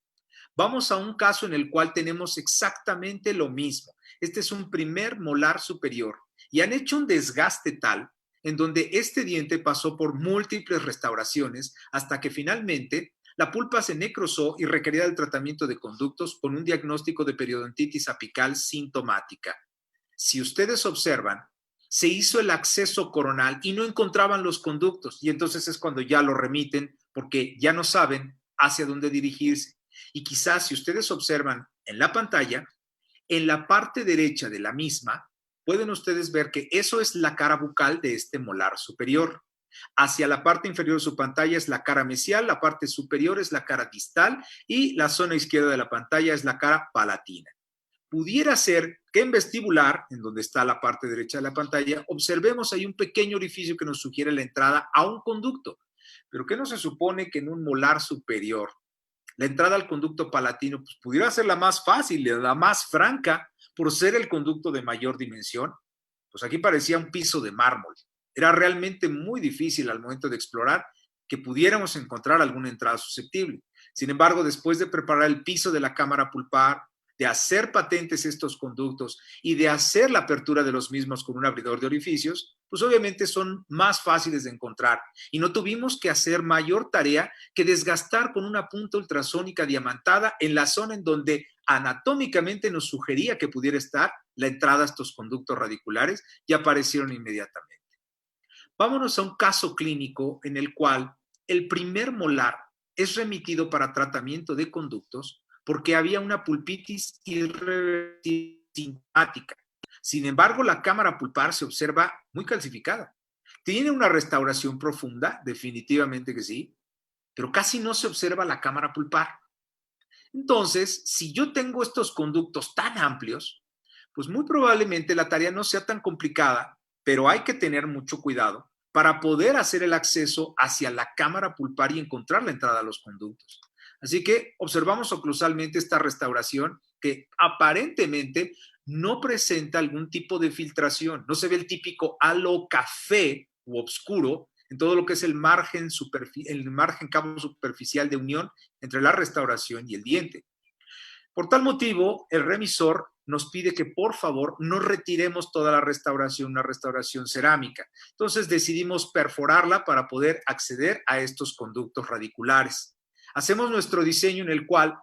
Vamos a un caso en el cual tenemos exactamente lo mismo. Este es un primer molar superior y han hecho un desgaste tal en donde este diente pasó por múltiples restauraciones hasta que finalmente la pulpa se necrosó y requería el tratamiento de conductos con un diagnóstico de periodontitis apical sintomática. Si ustedes observan, se hizo el acceso coronal y no encontraban los conductos y entonces es cuando ya lo remiten porque ya no saben hacia dónde dirigirse. Y quizás si ustedes observan en la pantalla, en la parte derecha de la misma, pueden ustedes ver que eso es la cara bucal de este molar superior. Hacia la parte inferior de su pantalla es la cara mesial, la parte superior es la cara distal y la zona izquierda de la pantalla es la cara palatina. Pudiera ser que en vestibular, en donde está la parte derecha de la pantalla, observemos ahí un pequeño orificio que nos sugiere la entrada a un conducto. Pero ¿qué no se supone que en un molar superior la entrada al conducto palatino pues, pudiera ser la más fácil, la más franca, por ser el conducto de mayor dimensión? Pues aquí parecía un piso de mármol. Era realmente muy difícil al momento de explorar que pudiéramos encontrar alguna entrada susceptible. Sin embargo, después de preparar el piso de la cámara pulpar, de hacer patentes estos conductos y de hacer la apertura de los mismos con un abridor de orificios, pues obviamente son más fáciles de encontrar y no tuvimos que hacer mayor tarea que desgastar con una punta ultrasónica diamantada en la zona en donde anatómicamente nos sugería que pudiera estar la entrada a estos conductos radiculares y aparecieron inmediatamente. Vámonos a un caso clínico en el cual el primer molar es remitido para tratamiento de conductos porque había una pulpitis irreversible sintomática. Sin embargo, la cámara pulpar se observa muy calcificada. ¿Tiene una restauración profunda? Definitivamente que sí, pero casi no se observa la cámara pulpar. Entonces, si yo tengo estos conductos tan amplios, pues muy probablemente la tarea no sea tan complicada, pero hay que tener mucho cuidado para poder hacer el acceso hacia la cámara pulpar y encontrar la entrada a los conductos. Así que observamos oclusalmente esta restauración que aparentemente no presenta algún tipo de filtración, no se ve el típico halo café u oscuro en todo lo que es el margen cabo superficial de unión entre la restauración y el diente. Por tal motivo, el remisor nos pide que por favor no retiremos toda la restauración, una restauración cerámica. Entonces decidimos perforarla para poder acceder a estos conductos radiculares. Hacemos nuestro diseño en el cual,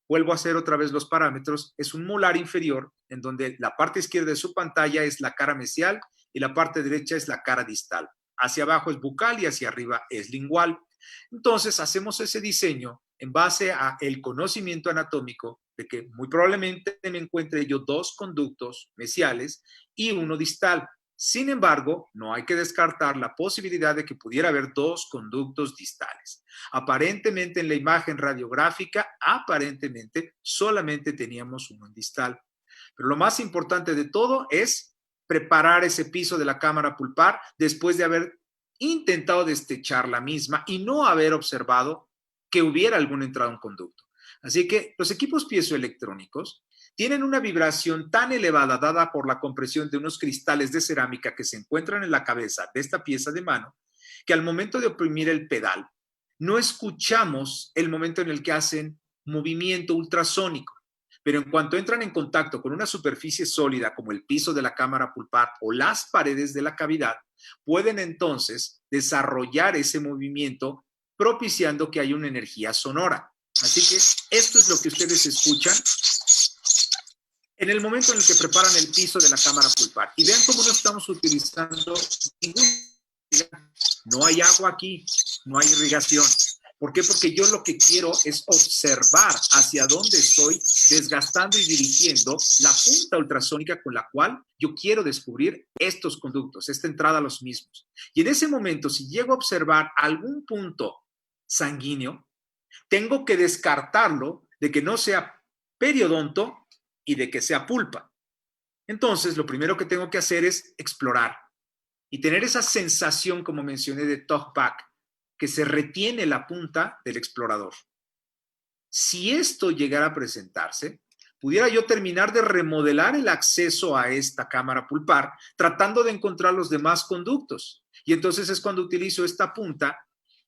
vuelvo a hacer otra vez los parámetros, es un molar inferior en donde la parte izquierda de su pantalla es la cara mesial y la parte derecha es la cara distal. Hacia abajo es bucal y hacia arriba es lingual. Entonces hacemos ese diseño en base a el conocimiento anatómico de que muy probablemente me encuentre yo dos conductos mesiales y uno distal. Sin embargo, no hay que descartar la posibilidad de que pudiera haber dos conductos distales. Aparentemente en la imagen radiográfica, aparentemente solamente teníamos uno en distal. Pero lo más importante de todo es preparar ese piso de la cámara pulpar después de haber intentado destechar la misma y no haber observado que hubiera alguna entrada en conducto. Así que los equipos piezoelectrónicos tienen una vibración tan elevada dada por la compresión de unos cristales de cerámica que se encuentran en la cabeza de esta pieza de mano, que al momento de oprimir el pedal, no escuchamos el momento en el que hacen movimiento ultrasónico. Pero en cuanto entran en contacto con una superficie sólida como el piso de la cámara pulpar o las paredes de la cavidad, pueden entonces desarrollar ese movimiento propiciando que haya una energía sonora. Así que esto es lo que ustedes escuchan en el momento en el que preparan el piso de la cámara pulpar. Y vean cómo no estamos utilizando ningún... No hay agua aquí, no hay irrigación. ¿Por qué? Porque yo lo que quiero es observar hacia dónde estoy desgastando y dirigiendo la punta ultrasónica con la cual yo quiero descubrir estos conductos, esta entrada a los mismos. Y en ese momento, si llego a observar algún punto sanguíneo, tengo que descartarlo de que no sea periodonto y de que sea pulpa. Entonces, lo primero que tengo que hacer es explorar y tener esa sensación, como mencioné, de talkback, que se retiene la punta del explorador. Si esto llegara a presentarse, pudiera yo terminar de remodelar el acceso a esta cámara pulpar, tratando de encontrar los demás conductos. Y entonces es cuando utilizo esta punta,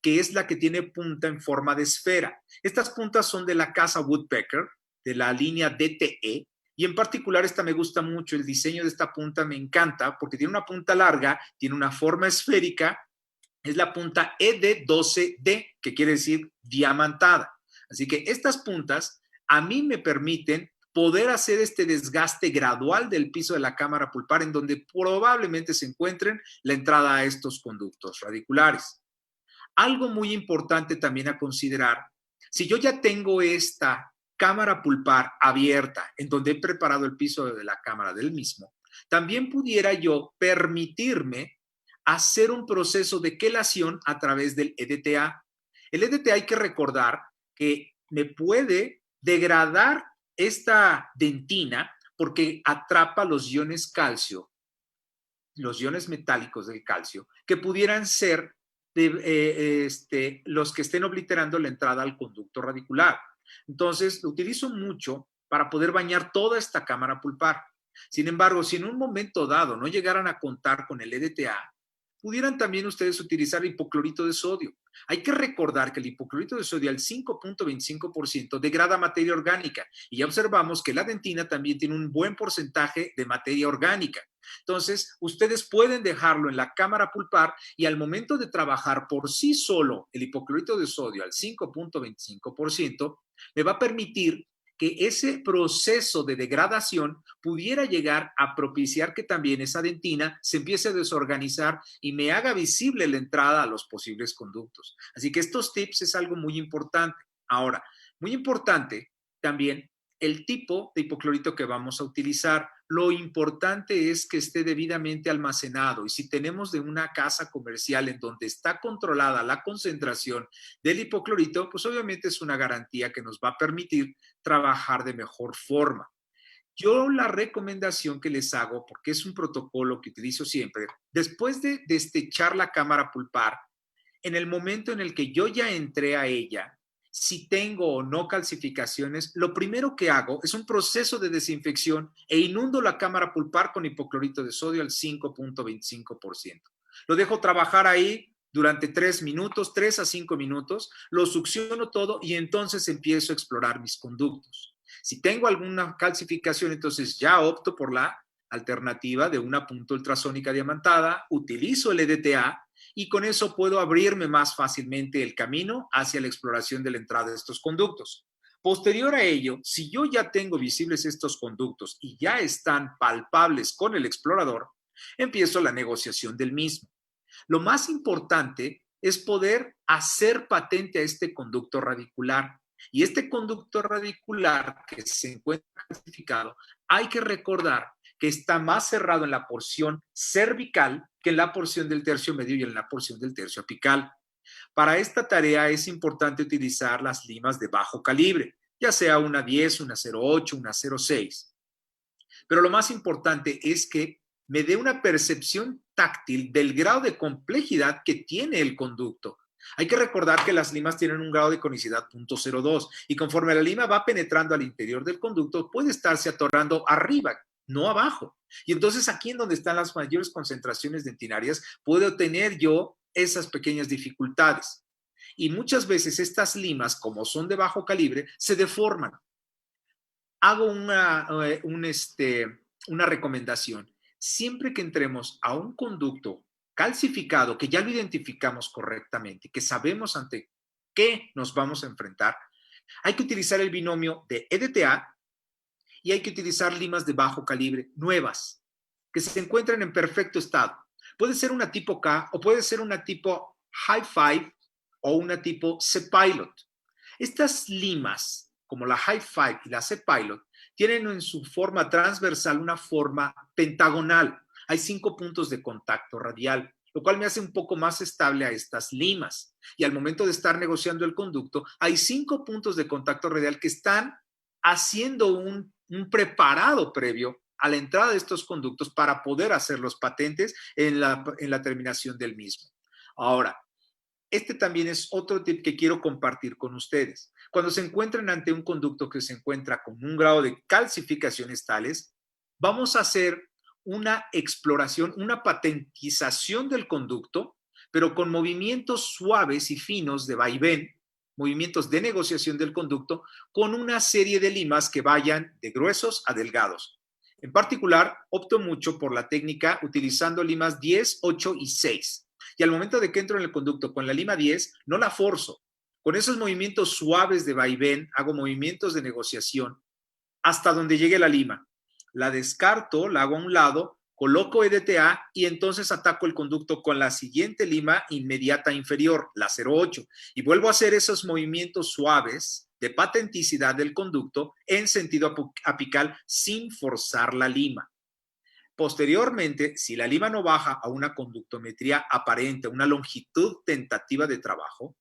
que es la que tiene punta en forma de esfera. Estas puntas son de la casa Woodpecker, de la línea DTE, y en particular esta me gusta mucho, el diseño de esta punta me encanta porque tiene una punta larga, tiene una forma esférica, es la punta ED12D, que quiere decir diamantada. Así que estas puntas a mí me permiten poder hacer este desgaste gradual del piso de la cámara pulpar en donde probablemente se encuentren la entrada a estos conductos radiculares. Algo muy importante también a considerar, si yo ya tengo esta cámara pulpar abierta en donde he preparado el piso de la cámara del mismo, también pudiera yo permitirme hacer un proceso de quelación a través del EDTA. El EDTA hay que recordar que me puede degradar esta dentina porque atrapa los iones calcio, los iones metálicos del calcio, que pudieran ser los que estén obliterando la entrada al conducto radicular. Entonces, lo utilizo mucho para poder bañar toda esta cámara pulpar. Sin embargo, si en un momento dado no llegaran a contar con el EDTA, pudieran también ustedes utilizar hipoclorito de sodio. Hay que recordar que el hipoclorito de sodio al 5.25% degrada materia orgánica y ya observamos que la dentina también tiene un buen porcentaje de materia orgánica. Entonces, ustedes pueden dejarlo en la cámara pulpar y al momento de trabajar por sí solo el hipoclorito de sodio al 5.25%, me va a permitir que ese proceso de degradación pudiera llegar a propiciar que también esa dentina se empiece a desorganizar y me haga visible la entrada a los posibles conductos. Así que estos tips es algo muy importante. Ahora, muy importante también el tipo de hipoclorito que vamos a utilizar. Lo importante es que esté debidamente almacenado y si tenemos de una casa comercial en donde está controlada la concentración del hipoclorito, pues obviamente es una garantía que nos va a permitir trabajar de mejor forma. Yo la recomendación que les hago, porque es un protocolo que utilizo siempre, después de destechar la cámara pulpar, en el momento en el que yo ya entré a ella, si tengo o no calcificaciones, lo primero que hago es un proceso de desinfección e inundo la cámara pulpar con hipoclorito de sodio al 5.25%. Lo dejo trabajar ahí durante 3 minutos, 3 a 5 minutos, lo succiono todo y entonces empiezo a explorar mis conductos. Si tengo alguna calcificación, entonces ya opto por la alternativa de una punta ultrasónica diamantada, utilizo el EDTA y con eso puedo abrirme más fácilmente el camino hacia la exploración de la entrada de estos conductos. Posterior a ello, si yo ya tengo visibles estos conductos y ya están palpables con el explorador, empiezo la negociación del mismo. Lo más importante es poder hacer patente a este conducto radicular. Y este conducto radicular que se encuentra clasificado, hay que recordar que está más cerrado en la porción cervical que en la porción del tercio medio y en la porción del tercio apical. Para esta tarea es importante utilizar las limas de bajo calibre, ya sea una 10, una 0.8, una 0.6. Pero lo más importante es que me dé una percepción táctil del grado de complejidad que tiene el conducto. Hay que recordar que las limas tienen un grado de conicidad 0.02 y conforme la lima va penetrando al interior del conducto, puede estarse atorando arriba, no abajo. Y entonces aquí en donde están las mayores concentraciones dentinarias, puedo tener yo esas pequeñas dificultades. Y muchas veces estas limas, como son de bajo calibre, se deforman. Hago una recomendación. Siempre que entremos a un conducto calcificado, que ya lo identificamos correctamente, que sabemos ante qué nos vamos a enfrentar, hay que utilizar el binomio de EDTA y hay que utilizar limas de bajo calibre nuevas, que se encuentren en perfecto estado. Puede ser una tipo K o puede ser una tipo High Five o una tipo C-Pilot. Estas limas, como la High Five y la C-Pilot, tienen en su forma transversal una forma pentagonal. Hay 5 puntos de contacto radial, lo cual me hace un poco más estable a estas limas. Y al momento de estar negociando el conducto, hay 5 puntos de contacto radial que están haciendo un preparado previo a la entrada de estos conductos para poder hacer los patentes en la terminación del mismo. Ahora, este también es otro tip que quiero compartir con ustedes. Cuando se encuentren ante un conducto que se encuentra con un grado de calcificaciones tales, vamos a hacer una exploración, una patentización del conducto, pero con movimientos suaves y finos de vaivén, movimientos de negociación del conducto, con una serie de limas que vayan de gruesos a delgados. En particular, opto mucho por la técnica utilizando limas 10, 8 y 6. Y al momento de que entro en el conducto con la lima 10, no la forzo. Con esos movimientos suaves de vaivén, hago movimientos de negociación hasta donde llegue la lima. La descarto, la hago a un lado, coloco EDTA y entonces ataco el conducto con la siguiente lima inmediata inferior, la 08, y vuelvo a hacer esos movimientos suaves de patenticidad del conducto en sentido apical sin forzar la lima. Posteriormente, si la lima no baja a una conductometría aparente, una longitud tentativa de trabajo,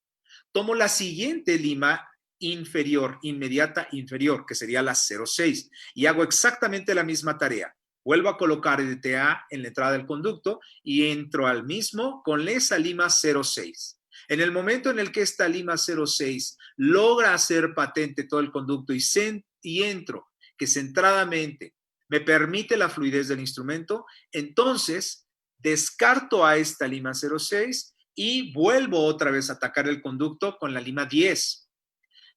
tomo la siguiente lima inferior, inmediata inferior, que sería la 06, y hago exactamente la misma tarea. Vuelvo a colocar EDTA en la entrada del conducto y entro al mismo con esa lima 06. En el momento en el que esta lima 06 logra hacer patente todo el conducto y entro, que centradamente me permite la fluidez del instrumento, entonces descarto a esta lima 06 y vuelvo otra vez a atacar el conducto con la lima 10.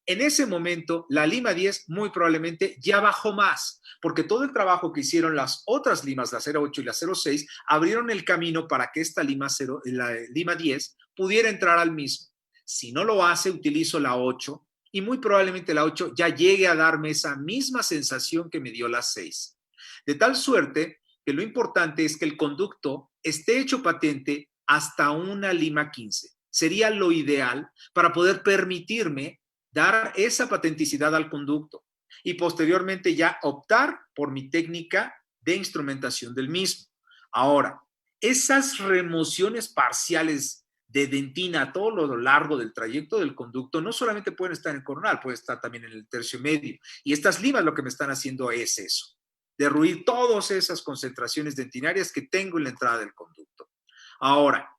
En ese momento, la lima 10 muy probablemente ya bajó más, porque todo el trabajo que hicieron las otras limas, la 08 y la 06, abrieron el camino para que esta la lima 10 pudiera entrar al mismo. Si no lo hace, utilizo la 8 y muy probablemente la 8 ya llegue a darme esa misma sensación que me dio la 6. De tal suerte que lo importante es que el conducto esté hecho patente hasta una lima 15. Sería lo ideal para poder permitirme dar esa patenticidad al conducto y posteriormente ya optar por mi técnica de instrumentación del mismo. Ahora, esas remociones parciales de dentina a todo lo largo del trayecto del conducto no solamente pueden estar en coronal, pueden estar también en el tercio medio. Y estas limas lo que me están haciendo es eso, derruir todas esas concentraciones dentinarias que tengo en la entrada del conducto. Ahora,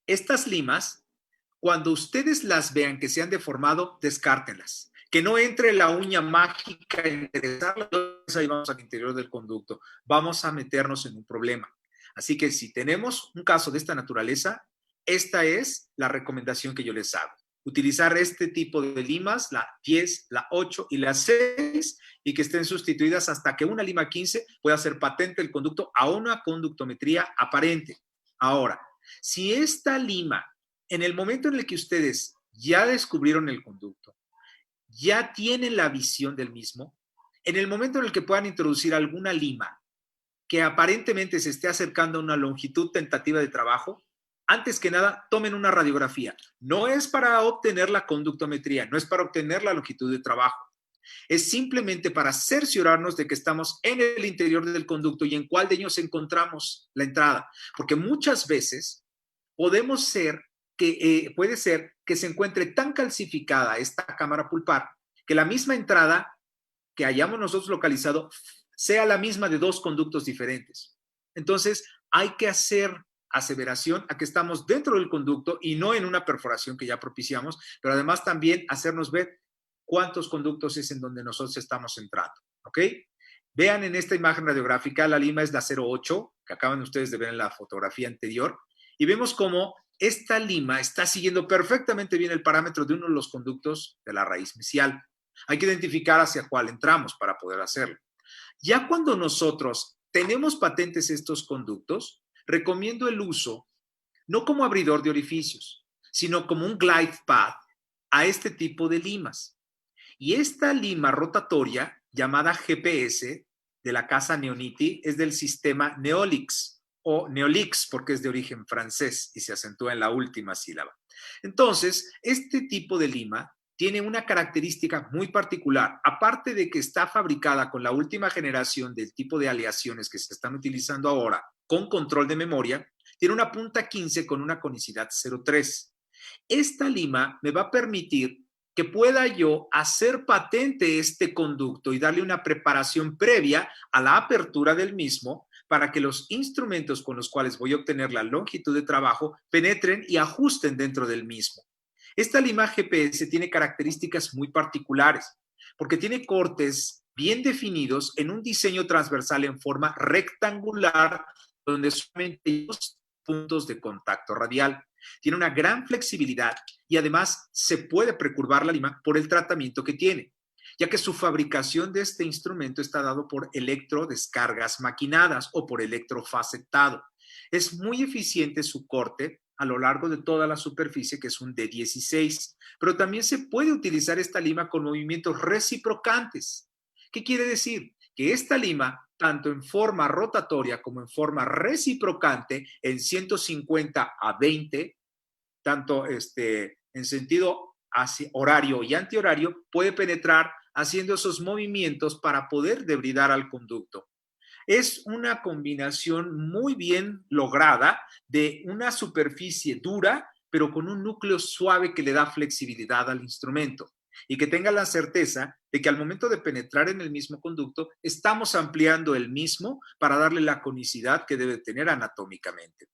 estas limas, cuando ustedes las vean que se han deformado, descártenlas. Que no entre la uña mágica a interesarla, ahí vamos al interior del conducto. Vamos a meternos en un problema. Así que si tenemos un caso de esta naturaleza, esta es la recomendación que yo les hago. Utilizar este tipo de limas, la 10, la 8 y la 6, y que estén sustituidas hasta que una lima 15 pueda hacer patente el conducto a una conductometría aparente. Ahora, si esta lima, en el momento en el que ustedes ya descubrieron el conducto, ya tienen la visión del mismo, en el momento en el que puedan introducir alguna lima que aparentemente se esté acercando a una longitud tentativa de trabajo, antes que nada, tomen una radiografía. No es para obtener la conductometría, no es para obtener la longitud de trabajo. Es simplemente para cerciorarnos de que estamos en el interior del conducto y en cuál de ellos encontramos la entrada. Porque muchas veces puede ser que se encuentre tan calcificada esta cámara pulpar que la misma entrada que hayamos nosotros localizado sea la misma de dos conductos diferentes. Entonces, hay que hacer aseveración a que estamos dentro del conducto y no en una perforación que ya propiciamos, pero además también hacernos ver cuántos conductos es en donde nosotros estamos entrando, ¿ok? Vean en esta imagen radiográfica, la lima es la 08, que acaban ustedes de ver en la fotografía anterior, y vemos cómo esta lima está siguiendo perfectamente bien el parámetro de uno de los conductos de la raíz mesial. Hay que identificar hacia cuál entramos para poder hacerlo. Ya cuando nosotros tenemos patentes estos conductos, recomiendo el uso no como abridor de orificios, sino como un glide path a este tipo de limas. Y esta lima rotatoria, llamada GPS, de la casa Neoniti, es del sistema Neolix, o Neolix porque es de origen francés y se acentúa en la última sílaba. Entonces, este tipo de lima tiene una característica muy particular. Aparte de que está fabricada con la última generación del tipo de aleaciones que se están utilizando ahora, con control de memoria, tiene una punta 15 con una conicidad 0,3. Esta lima me va a permitir que pueda yo hacer patente este conducto y darle una preparación previa a la apertura del mismo para que los instrumentos con los cuales voy a obtener la longitud de trabajo penetren y ajusten dentro del mismo. Esta lima GPS tiene características muy particulares porque tiene cortes bien definidos en un diseño transversal en forma rectangular donde solamente hay dos puntos de contacto radial. Tiene una gran flexibilidad y además se puede precurvar la lima por el tratamiento que tiene, ya que su fabricación de este instrumento está dado por electrodescargas maquinadas o por electrofacetado. Es muy eficiente su corte a lo largo de toda la superficie, que es un D16, pero también se puede utilizar esta lima con movimientos reciprocantes. ¿Qué quiere decir? Que esta lima, tanto en forma rotatoria como en forma reciprocante, en 150 a 20, tanto en sentido horario y antihorario, puede penetrar haciendo esos movimientos para poder debridar al conducto. Es una combinación muy bien lograda de una superficie dura, pero con un núcleo suave que le da flexibilidad al instrumento y que tenga la certeza de que al momento de penetrar en el mismo conducto, estamos ampliando el mismo para darle la conicidad que debe tener anatómicamente.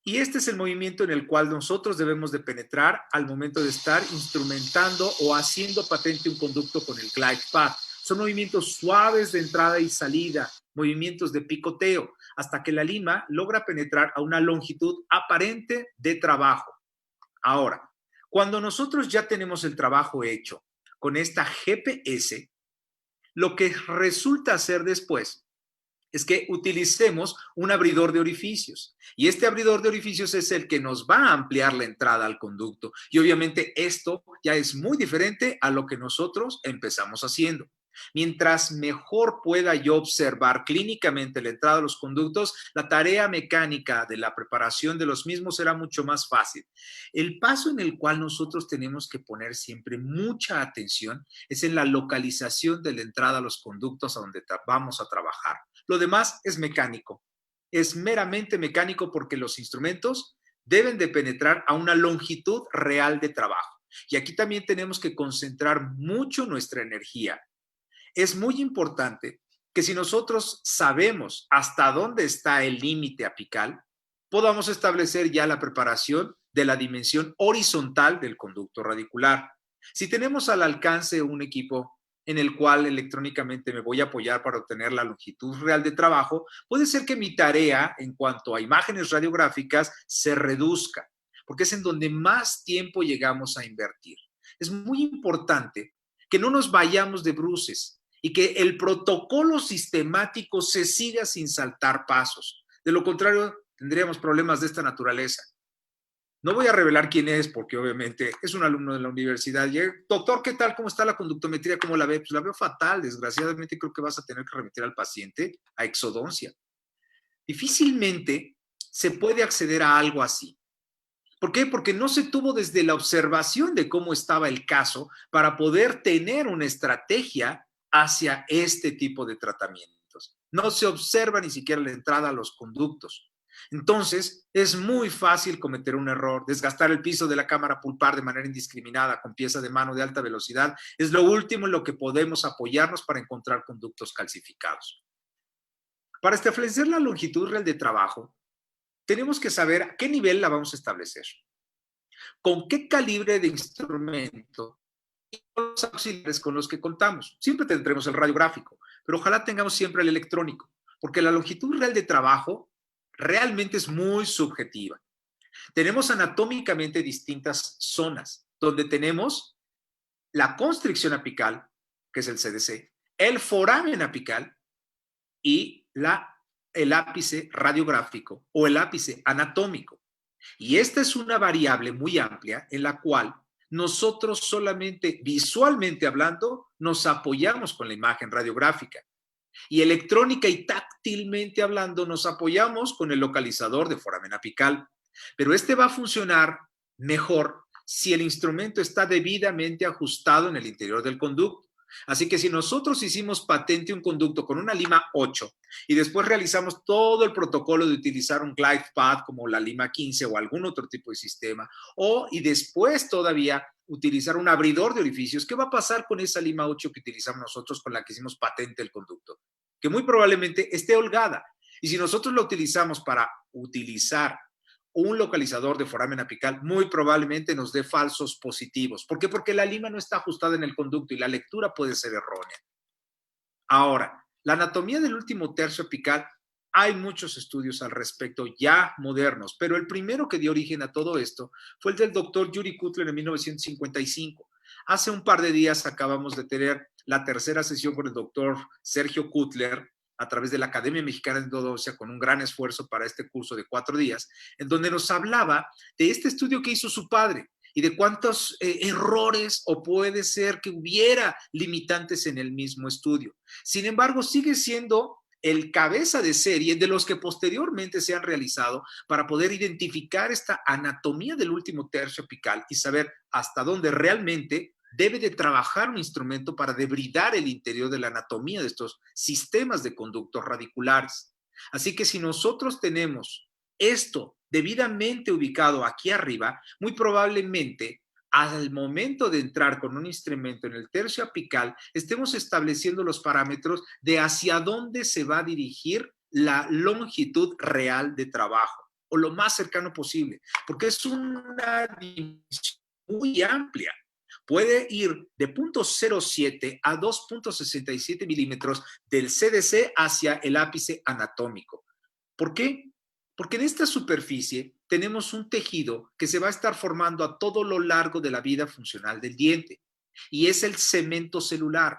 Y este es el movimiento en el cual nosotros debemos de penetrar al momento de estar instrumentando o haciendo patente un conducto con el glide path. Son movimientos suaves de entrada y salida, movimientos de picoteo, hasta que la lima logra penetrar a una longitud aparente de trabajo. Ahora, cuando nosotros ya tenemos el trabajo hecho con esta GPS, lo que resulta hacer después es que utilicemos un abridor de orificios. Y este abridor de orificios es el que nos va a ampliar la entrada al conducto. Y obviamente esto ya es muy diferente a lo que nosotros empezamos haciendo. Mientras mejor pueda yo observar clínicamente la entrada de los conductos, la tarea mecánica de la preparación de los mismos será mucho más fácil. El paso en el cual nosotros tenemos que poner siempre mucha atención es en la localización de la entrada a los conductos a donde vamos a trabajar. Lo demás es mecánico. Es meramente mecánico porque los instrumentos deben de penetrar a una longitud real de trabajo. Y aquí también tenemos que concentrar mucho nuestra energía. Es muy importante que si nosotros sabemos hasta dónde está el límite apical, podamos establecer ya la preparación de la dimensión horizontal del conducto radicular. Si tenemos al alcance un equipo en el cual electrónicamente me voy a apoyar para obtener la longitud real de trabajo, puede ser que mi tarea en cuanto a imágenes radiográficas se reduzca, porque es en donde más tiempo llegamos a invertir. Es muy importante que no nos vayamos de bruces y que el protocolo sistemático se siga sin saltar pasos. De lo contrario, tendríamos problemas de esta naturaleza. No voy a revelar quién es porque obviamente es un alumno de la universidad. Y, doctor, ¿qué tal? ¿Cómo está la conductometría? ¿Cómo la ve? Pues la veo fatal. Desgraciadamente creo que vas a tener que remitir al paciente a exodoncia. Difícilmente se puede acceder a algo así. ¿Por qué? Porque no se tuvo desde la observación de cómo estaba el caso para poder tener una estrategia hacia este tipo de tratamientos. No se observa ni siquiera la entrada a los conductos. Entonces, es muy fácil cometer un error. Desgastar el piso de la cámara pulpar de manera indiscriminada con pieza de mano de alta velocidad es lo último en lo que podemos apoyarnos para encontrar conductos calcificados. Para establecer la longitud real de trabajo, tenemos que saber a qué nivel la vamos a establecer, con qué calibre de instrumento y los auxiliares con los que contamos. Siempre tendremos el radiográfico, pero ojalá tengamos siempre el electrónico, porque la longitud real de trabajo realmente es muy subjetiva. Tenemos anatómicamente distintas zonas, donde tenemos la constricción apical, que es el CDC, el foramen apical y el ápice radiográfico o el ápice anatómico. Y esta es una variable muy amplia en la cual nosotros solamente visualmente hablando nos apoyamos con la imagen radiográfica y electrónica y táctilmente hablando nos apoyamos con el localizador de foramen apical. Pero este va a funcionar mejor si el instrumento está debidamente ajustado en el interior del conducto. Así que si nosotros hicimos patente un conducto con una lima 8 y después realizamos todo el protocolo de utilizar un glide path como la lima 15 o algún otro tipo de sistema, y después todavía utilizar un abridor de orificios, ¿qué va a pasar con esa lima 8 que utilizamos nosotros con la que hicimos patente el conducto? Que muy probablemente esté holgada. Y si nosotros la utilizamos para utilizar un localizador de foramen apical, muy probablemente nos dé falsos positivos. ¿Por qué? Porque la lima no está ajustada en el conducto y la lectura puede ser errónea. Ahora, la anatomía del último tercio apical, hay muchos estudios al respecto ya modernos, pero el primero que dio origen a todo esto fue el del doctor Yuri Kutler en 1955. Hace un par de días acabamos de tener la tercera sesión con el doctor Sergio Kutler a través de la Academia Mexicana de Endodoncia con un gran esfuerzo para este curso de 4 días, en donde nos hablaba de este estudio que hizo su padre y de cuántos errores o puede ser que hubiera limitantes en el mismo estudio. Sin embargo, sigue siendo el cabeza de serie de los que posteriormente se han realizado para poder identificar esta anatomía del último tercio apical y saber hasta dónde realmente debe de trabajar un instrumento para debridar el interior de la anatomía de estos sistemas de conductos radiculares. Así que si nosotros tenemos esto debidamente ubicado aquí arriba, muy probablemente al momento de entrar con un instrumento en el tercio apical, estemos estableciendo los parámetros de hacia dónde se va a dirigir la longitud real de trabajo o lo más cercano posible, porque es una dimensión muy amplia. Puede ir de 0.07 a 2.67 milímetros del CDC hacia el ápice anatómico. ¿Por qué? Porque en esta superficie tenemos un tejido que se va a estar formando a todo lo largo de la vida funcional del diente y es el cemento celular.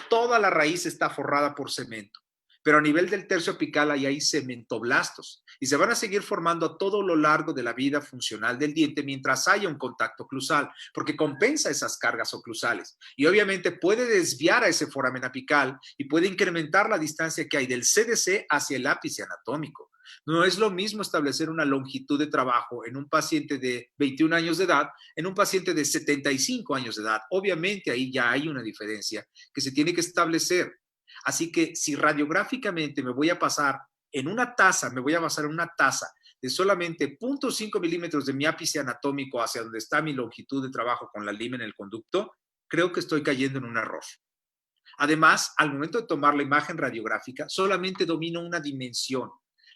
Toda la raíz está forrada por cemento, pero a nivel del tercio apical hay cementoblastos y se van a seguir formando a todo lo largo de la vida funcional del diente mientras haya un contacto oclusal, porque compensa esas cargas oclusales y obviamente puede desviar a ese foramen apical y puede incrementar la distancia que hay del CDC hacia el ápice anatómico. No es lo mismo establecer una longitud de trabajo en un paciente de 21 años de edad, en un paciente de 75 años de edad. Obviamente ahí ya hay una diferencia que se tiene que establecer. Así que si radiográficamente me voy a pasar en una taza, me voy a basar en una taza de solamente 0.5 milímetros de mi ápice anatómico hacia donde está mi longitud de trabajo con la lima en el conducto, creo que estoy cayendo en un error. Además, al momento de tomar la imagen radiográfica, solamente domino una dimensión.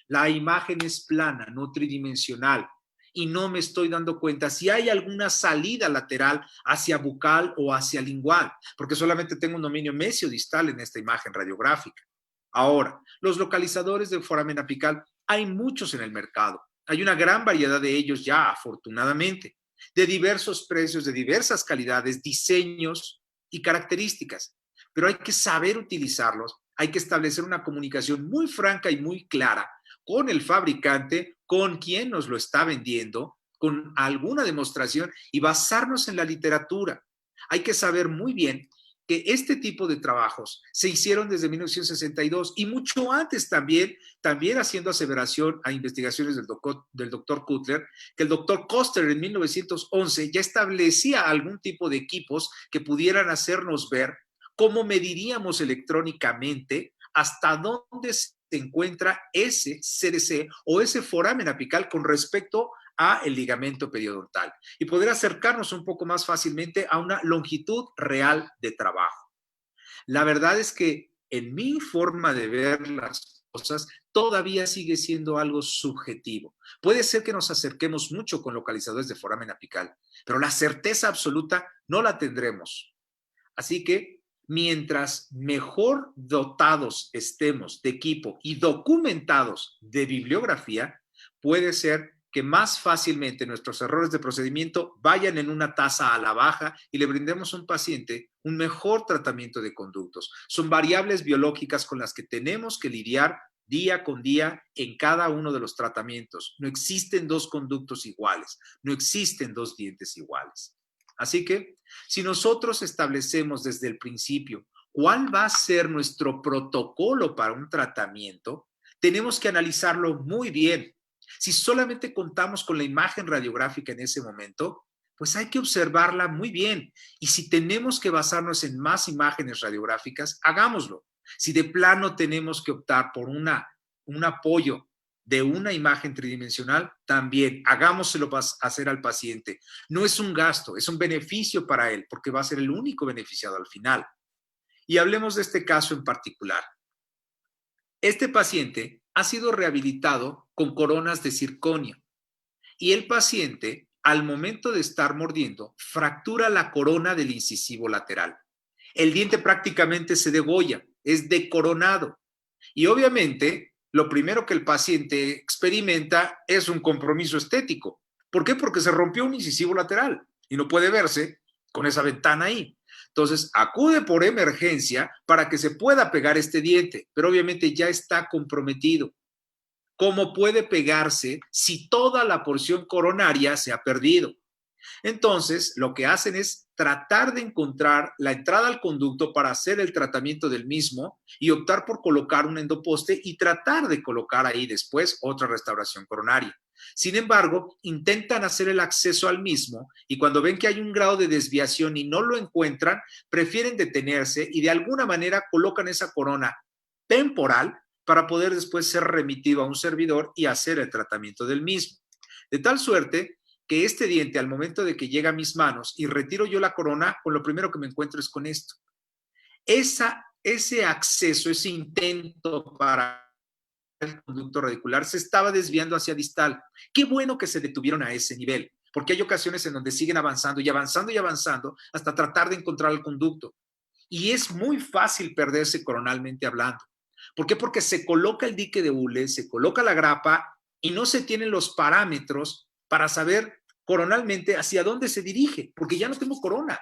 La imagen es plana, no tridimensional, y no me estoy dando cuenta si hay alguna salida lateral hacia bucal o hacia lingual, porque solamente tengo un dominio mesiodistal en esta imagen radiográfica. Ahora, los localizadores de foramen apical, hay muchos en el mercado. Hay una gran variedad de ellos ya, afortunadamente, de diversos precios, de diversas calidades, diseños y características. Pero hay que saber utilizarlos, hay que establecer una comunicación muy franca y muy clara con el fabricante, con quien nos lo está vendiendo, con alguna demostración y basarnos en la literatura. Hay que saber muy bien que este tipo de trabajos se hicieron desde 1962 y mucho antes también haciendo aseveración a investigaciones del doctor Kutler, que el doctor Koster en 1911 ya establecía algún tipo de equipos que pudieran hacernos ver cómo mediríamos electrónicamente hasta dónde se encuentra ese CDC o ese foramen apical con respecto a el ligamento periodontal y poder acercarnos un poco más fácilmente a una longitud real de trabajo. La verdad es que en mi forma de ver las cosas, todavía sigue siendo algo subjetivo. Puede ser que nos acerquemos mucho con localizadores de foramen apical, pero la certeza absoluta no la tendremos. Así que mientras mejor dotados estemos de equipo y documentados de bibliografía, puede ser que más fácilmente nuestros errores de procedimiento vayan en una tasa a la baja y le brindemos a un paciente un mejor tratamiento de conductos. Son variables biológicas con las que tenemos que lidiar día con día en cada uno de los tratamientos. No existen dos conductos iguales, no existen dos dientes iguales. Así que, si nosotros establecemos desde el principio cuál va a ser nuestro protocolo para un tratamiento, tenemos que analizarlo muy bien. Si solamente contamos con la imagen radiográfica en ese momento, pues hay que observarla muy bien. Y si tenemos que basarnos en más imágenes radiográficas, hagámoslo. Si de plano tenemos que optar por un apoyo de una imagen tridimensional, también hagámoselo hacer al paciente. No es un gasto, es un beneficio para él, porque va a ser el único beneficiado al final. Y hablemos de este caso en particular. Este paciente ha sido rehabilitado con coronas de circonio y el paciente, al momento de estar mordiendo, fractura la corona del incisivo lateral. El diente prácticamente se degolla, es decoronado. Y obviamente, lo primero que el paciente experimenta es un compromiso estético. ¿Por qué? Porque se rompió un incisivo lateral y no puede verse con esa ventana ahí. Entonces, acude por emergencia para que se pueda pegar este diente, pero obviamente ya está comprometido. ¿Cómo puede pegarse si toda la porción coronaria se ha perdido? Entonces, lo que hacen es tratar de encontrar la entrada al conducto para hacer el tratamiento del mismo y optar por colocar un endoposte y tratar de colocar ahí después otra restauración coronaria. Sin embargo, intentan hacer el acceso al mismo y cuando ven que hay un grado de desviación y no lo encuentran, prefieren detenerse y de alguna manera colocan esa corona temporal para poder después ser remitido a un servidor y hacer el tratamiento del mismo. De tal suerte que este diente, al momento de que llega a mis manos y retiro yo la corona, con lo primero que me encuentro es con esto. Ese acceso, ese intento para el conducto radicular se estaba desviando hacia distal. Qué bueno que se detuvieron a ese nivel, porque hay ocasiones en donde siguen avanzando y avanzando y avanzando hasta tratar de encontrar el conducto. Y es muy fácil perderse coronalmente hablando. ¿Por qué? Porque se coloca el dique de hule, se coloca la grapa y no se tienen los parámetros para saber coronalmente hacia dónde se dirige, porque ya no tengo corona.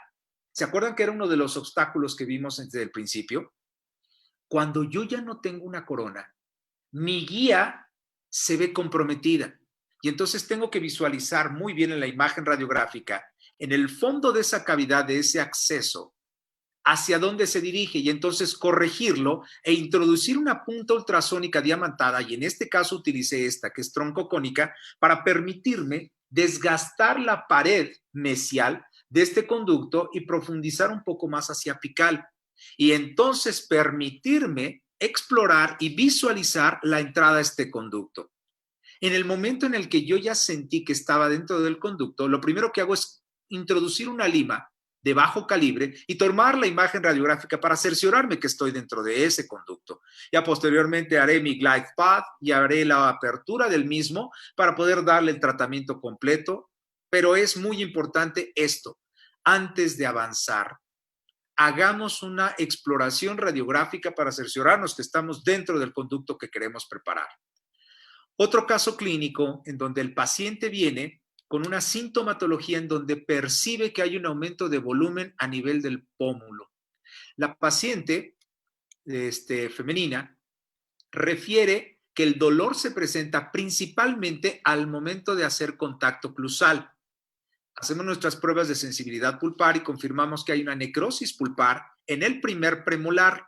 ¿Se acuerdan que era uno de los obstáculos que vimos desde el principio? Cuando yo ya no tengo una corona, mi guía se ve comprometida y entonces tengo que visualizar muy bien en la imagen radiográfica, en el fondo de esa cavidad, de ese acceso, hacia dónde se dirige y entonces corregirlo e introducir una punta ultrasónica diamantada, y en este caso utilicé esta, que es troncocónica, para permitirme desgastar la pared mesial de este conducto y profundizar un poco más hacia apical. Y entonces permitirme explorar y visualizar la entrada a este conducto. En el momento en el que yo ya sentí que estaba dentro del conducto, lo primero que hago es introducir una lima de bajo calibre y tomar la imagen radiográfica para cerciorarme que estoy dentro de ese conducto. Ya posteriormente haré mi glide path y haré la apertura del mismo para poder darle el tratamiento completo, pero es muy importante esto. Antes de avanzar, hagamos una exploración radiográfica para cerciorarnos que estamos dentro del conducto que queremos preparar. Otro caso clínico en donde el paciente viene con una sintomatología en donde percibe que hay un aumento de volumen a nivel del pómulo. La paciente femenina refiere que el dolor se presenta principalmente al momento de hacer contacto clusal. Hacemos nuestras pruebas de sensibilidad pulpar y confirmamos que hay una necrosis pulpar en el primer premolar.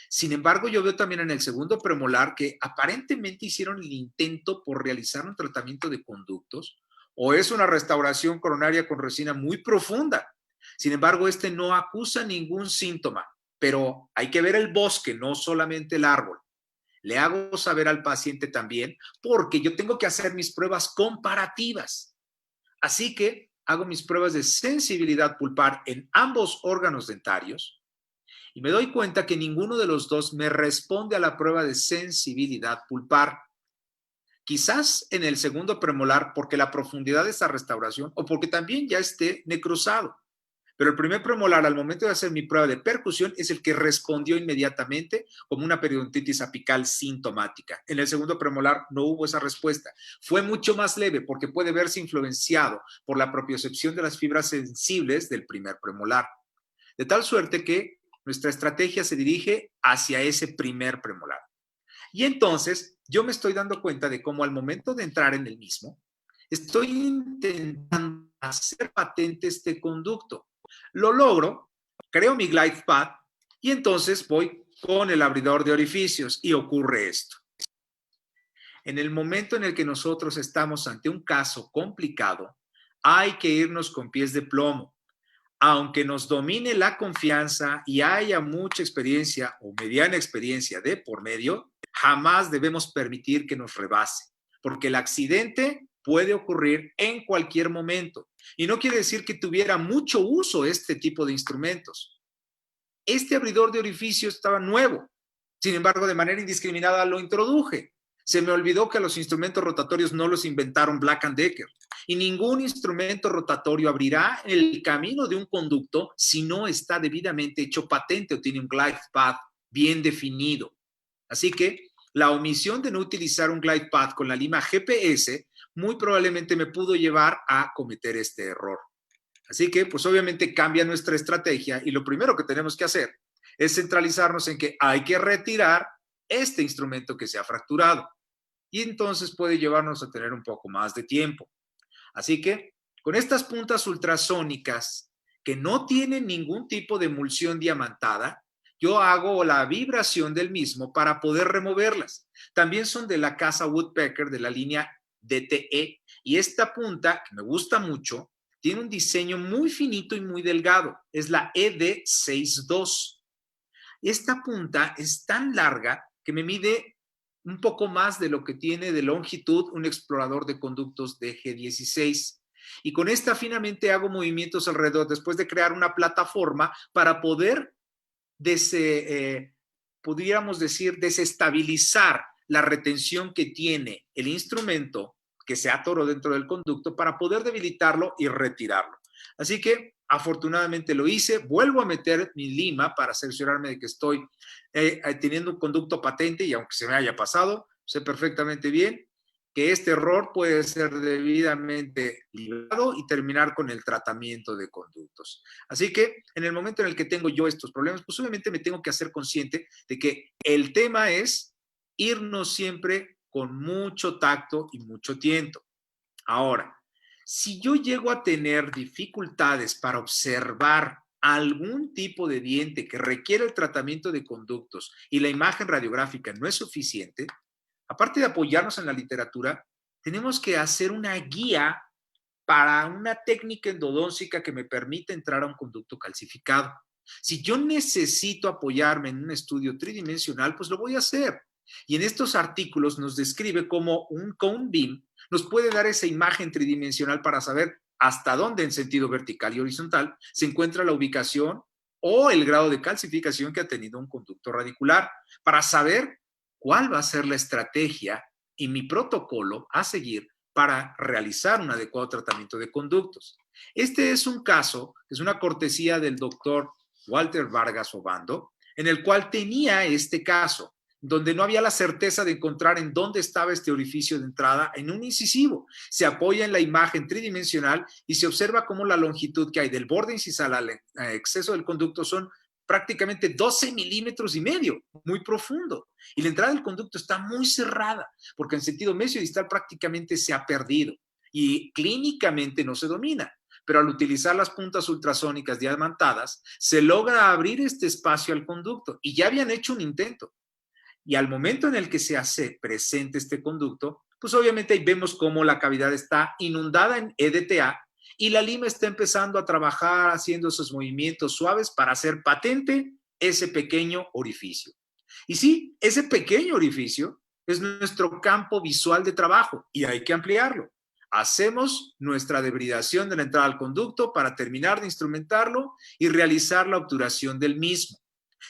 Sin embargo, yo veo también en el segundo premolar que aparentemente hicieron el intento por realizar un tratamiento de conductos o es una restauración coronaria con resina muy profunda. Sin embargo, este no acusa ningún síntoma, pero hay que ver el bosque, no solamente el árbol. Le hago saber al paciente también porque yo tengo que hacer mis pruebas comparativas. Así que hago mis pruebas de sensibilidad pulpar en ambos órganos dentarios Y me doy cuenta que ninguno de los dos me responde a la prueba de sensibilidad pulpar. Quizás en el segundo premolar porque la profundidad de esta restauración o porque también ya esté necrosado. Pero el primer premolar, al momento de hacer mi prueba de percusión, es el que respondió inmediatamente como una periodontitis apical sintomática. En el segundo premolar no hubo esa respuesta. Fue mucho más leve porque puede verse influenciado por la propiocepción de las fibras sensibles del primer premolar. De tal suerte que nuestra estrategia se dirige hacia ese primer premolar. Y entonces yo me estoy dando cuenta de cómo al momento de entrar en el mismo, estoy intentando hacer patente este conducto. Lo logro, creo mi glide path y entonces voy con el abridor de orificios y ocurre esto. En el momento en el que nosotros estamos ante un caso complicado, hay que irnos con pies de plomo. Aunque nos domine la confianza y haya mucha experiencia o mediana experiencia de por medio, jamás debemos permitir que nos rebase, porque el accidente puede ocurrir en cualquier momento. Y no quiere decir que tuviera mucho uso este tipo de instrumentos. Este abridor de orificio estaba nuevo. Sin embargo, de manera indiscriminada lo introduje. Se me olvidó que los instrumentos rotatorios no los inventaron Black & Decker. Y ningún instrumento rotatorio abrirá el camino de un conducto si no está debidamente hecho patente o tiene un glide path bien definido. Así que la omisión de no utilizar un glide path con la lima GPS muy probablemente me pudo llevar a cometer este error. Así que, pues obviamente cambia nuestra estrategia y lo primero que tenemos que hacer es centralizarnos en que hay que retirar este instrumento que se ha fracturado. Y entonces puede llevarnos a tener un poco más de tiempo. Así que, con estas puntas ultrasónicas que no tienen ningún tipo de emulsión diamantada, yo hago la vibración del mismo para poder removerlas. También son de la casa Woodpecker de la línea DTE y esta punta, que me gusta mucho, tiene un diseño muy finito y muy delgado. Es la ED62. Esta punta es tan larga que me mide un poco más de lo que tiene de longitud un explorador de conductos de G16. Y con esta finamente hago movimientos alrededor después de crear una plataforma para poder, pudiéramos decir, desestabilizar la retención que tiene el instrumento que se atoró dentro del conducto para poder debilitarlo y retirarlo. Así que afortunadamente lo hice, vuelvo a meter mi lima para cerciorarme de que estoy teniendo un conducto patente y aunque se me haya pasado, sé perfectamente bien que este error puede ser debidamente librado y terminar con el tratamiento de conductos. Así que en el momento en el que tengo yo estos problemas, pues obviamente me tengo que hacer consciente de que el tema es irnos siempre con mucho tacto y mucho tiento. Ahora, si yo llego a tener dificultades para observar algún tipo de diente que requiere el tratamiento de conductos y la imagen radiográfica no es suficiente, aparte de apoyarnos en la literatura, tenemos que hacer una guía para una técnica endodóncica que me permita entrar a un conducto calcificado. Si yo necesito apoyarme en un estudio tridimensional, pues lo voy a hacer. Y en estos artículos nos describe cómo un cone beam nos puede dar esa imagen tridimensional para saber hasta dónde en sentido vertical y horizontal se encuentra la ubicación o el grado de calcificación que ha tenido un conducto radicular, para saber cuál va a ser la estrategia y mi protocolo a seguir para realizar un adecuado tratamiento de conductos. Este es un caso, es una cortesía del doctor Walter Vargas Obando, en el cual tenía este caso, donde no había la certeza de encontrar en dónde estaba este orificio de entrada en un incisivo. Se apoya en la imagen tridimensional y se observa cómo la longitud que hay del borde incisal al exceso del conducto son prácticamente 12 milímetros y medio, muy profundo. Y la entrada del conducto está muy cerrada, porque en sentido mesiodistal prácticamente se ha perdido y clínicamente no se domina. Pero al utilizar las puntas ultrasónicas diamantadas, se logra abrir este espacio al conducto y ya habían hecho un intento. Y al momento en el que se hace presente este conducto, pues obviamente ahí vemos cómo la cavidad está inundada en EDTA y la lima está empezando a trabajar haciendo esos movimientos suaves para hacer patente ese pequeño orificio. Y sí, ese pequeño orificio es nuestro campo visual de trabajo y hay que ampliarlo. Hacemos nuestra debridación de la entrada al conducto para terminar de instrumentarlo y realizar la obturación del mismo.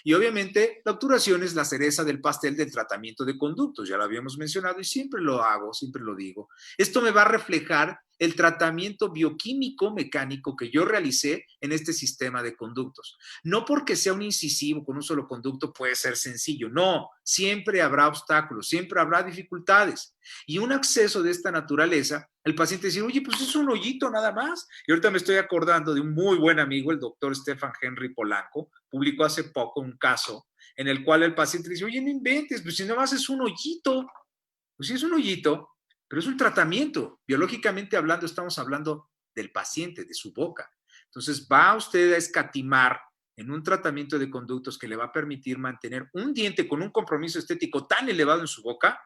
Y obviamente la obturación es la cereza del pastel del tratamiento de conductos, ya lo habíamos mencionado y siempre lo hago, siempre lo digo. Esto me va a reflejar el tratamiento bioquímico mecánico que yo realicé en este sistema de conductos. No porque sea un incisivo con un solo conducto puede ser sencillo, no, siempre habrá obstáculos, siempre habrá dificultades. Y un acceso de esta naturaleza, el paciente dice, oye, pues es un hoyito nada más. Y ahorita me estoy acordando de un muy buen amigo, el doctor Stefan Henry Polanco, publicó hace poco un caso en el cual el paciente dice, oye, no inventes, pues si nada más es un hoyito, pues sí es un hoyito, pero es un tratamiento. Biológicamente hablando, estamos hablando del paciente, de su boca. Entonces, va usted a escatimar en un tratamiento de conductos que le va a permitir mantener un diente con un compromiso estético tan elevado en su boca.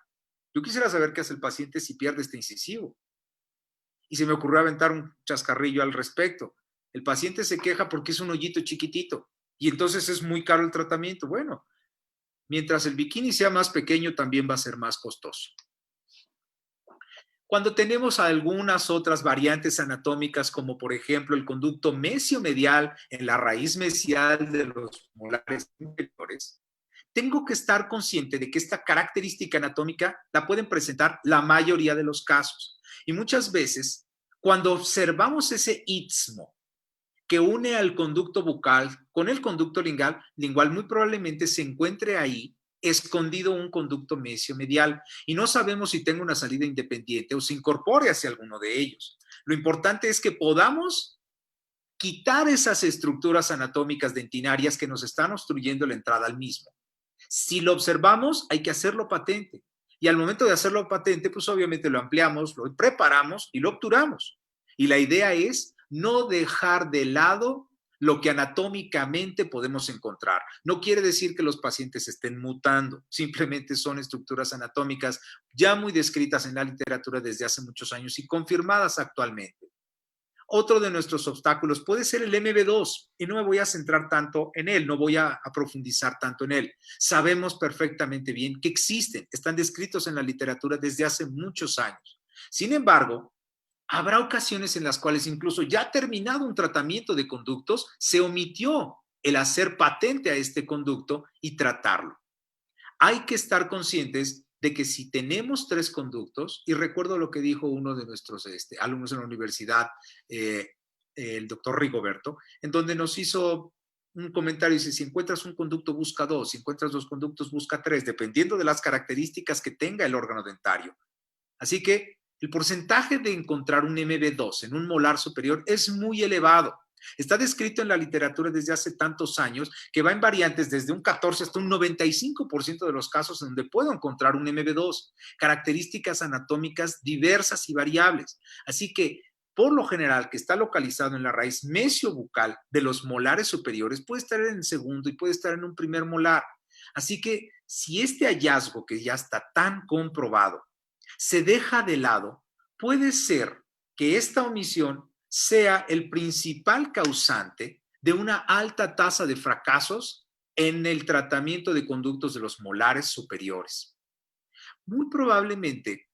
Yo quisiera saber qué hace el paciente si pierde este incisivo. Y se me ocurrió aventar un chascarrillo al respecto. El paciente se queja porque es un hoyito chiquitito y entonces es muy caro el tratamiento. Bueno, mientras el bikini sea más pequeño, también va a ser más costoso. Cuando tenemos algunas otras variantes anatómicas, como por ejemplo el conducto mesiomedial en la raíz mesial de los molares inferiores, tengo que estar consciente de que esta característica anatómica la pueden presentar la mayoría de los casos. Y muchas veces, cuando observamos ese istmo que une al conducto bucal con el conducto lingual muy probablemente se encuentre ahí escondido un conducto mesiomedial y no sabemos si tenga una salida independiente o se incorpore hacia alguno de ellos. Lo importante es que podamos quitar esas estructuras anatómicas dentinarias que nos están obstruyendo la entrada al mismo. Si lo observamos, hay que hacerlo patente. Y al momento de hacerlo patente, pues obviamente lo ampliamos, lo preparamos y lo obturamos. Y la idea es no dejar de lado lo que anatómicamente podemos encontrar. No quiere decir que los pacientes estén mutando, simplemente son estructuras anatómicas ya muy descritas en la literatura desde hace muchos años y confirmadas actualmente. Otro de nuestros obstáculos puede ser el MB2 y no me voy a centrar tanto en él, no voy a profundizar tanto en él. Sabemos perfectamente bien que existen, están descritos en la literatura desde hace muchos años. Sin embargo, habrá ocasiones en las cuales incluso ya terminado un tratamiento de conductos, se omitió el hacer patente a este conducto y tratarlo. Hay que estar conscientes de que si tenemos tres conductos, y recuerdo lo que dijo uno de nuestros alumnos en la universidad, el doctor Rigoberto, en donde nos hizo un comentario, dice, si encuentras un conducto, busca dos, si encuentras dos conductos, busca tres, dependiendo de las características que tenga el órgano dentario. Así que el porcentaje de encontrar un MB2 en un molar superior es muy elevado. Está descrito en la literatura desde hace tantos años que va en variantes desde un 14 hasta un 95% de los casos en donde puedo encontrar un MB2, características anatómicas diversas y variables. Así que, por lo general, que está localizado en la raíz mesiobucal de los molares superiores, puede estar en el segundo y puede estar en un primer molar. Así que, si este hallazgo que ya está tan comprobado se deja de lado, puede ser que esta omisión sea el principal causante de una alta tasa de fracasos en el tratamiento de conductos de los molares superiores. Muy probablemente,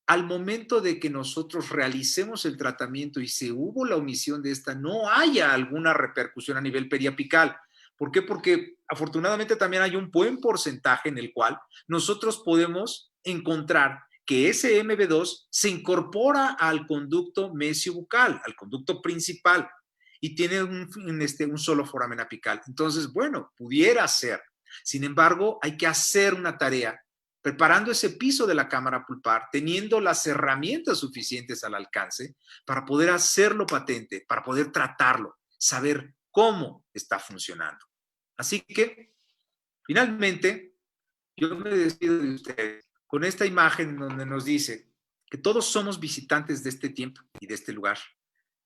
al momento de que nosotros realicemos el tratamiento y se hubo la omisión de esta, no haya alguna repercusión a nivel periapical. ¿Por qué? Porque afortunadamente también hay un buen porcentaje en el cual nosotros podemos encontrar que ese MB2 se incorpora al conducto mesiobucal, al conducto principal, y tiene un solo foramen apical. Entonces, bueno, pudiera ser. Sin embargo, hay que hacer una tarea preparando ese piso de la cámara pulpar, teniendo las herramientas suficientes al alcance para poder hacerlo patente, para poder tratarlo, saber cómo está funcionando. Así que, finalmente, yo me despido de ustedes con esta imagen donde nos dice que todos somos visitantes de este tiempo y de este lugar.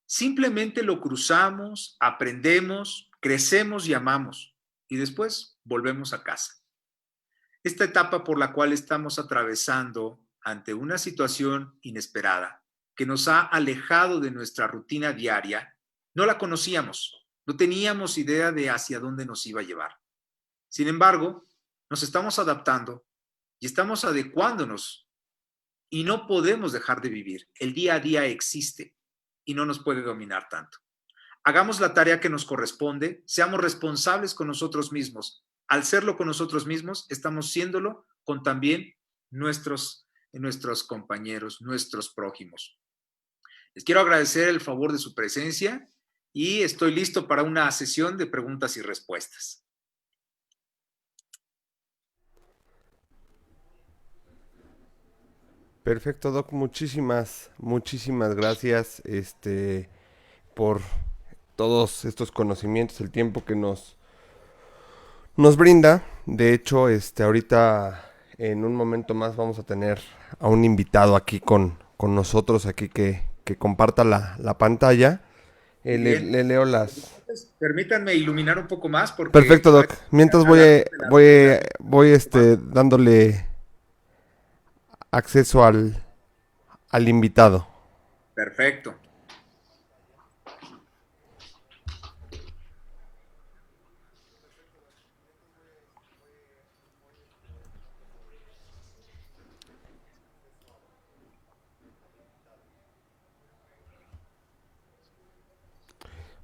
Simplemente lo cruzamos, aprendemos, crecemos y amamos, y después volvemos a casa. Esta etapa por la cual estamos atravesando ante una situación inesperada que nos ha alejado de nuestra rutina diaria, no la conocíamos, no teníamos idea de hacia dónde nos iba a llevar. Sin embargo, nos estamos adaptando y estamos adecuándonos y no podemos dejar de vivir. El día a día existe y no nos puede dominar tanto. Hagamos la tarea que nos corresponde, seamos responsables con nosotros mismos al serlo con nosotros mismos, estamos siéndolo con también nuestros compañeros, nuestros prójimos. Les quiero agradecer el favor de su presencia y estoy listo para una sesión de preguntas y respuestas. Perfecto, Doc. Muchísimas gracias, por todos estos conocimientos, el tiempo que nos brinda. De hecho, ahorita en un momento más vamos a tener a un invitado aquí con nosotros, aquí que comparta la pantalla. Muy bien. Le leo las... Permítanme iluminar un poco más porque Perfecto, Doc. Mientras a la luz de las voy dándole acceso al invitado. Perfecto.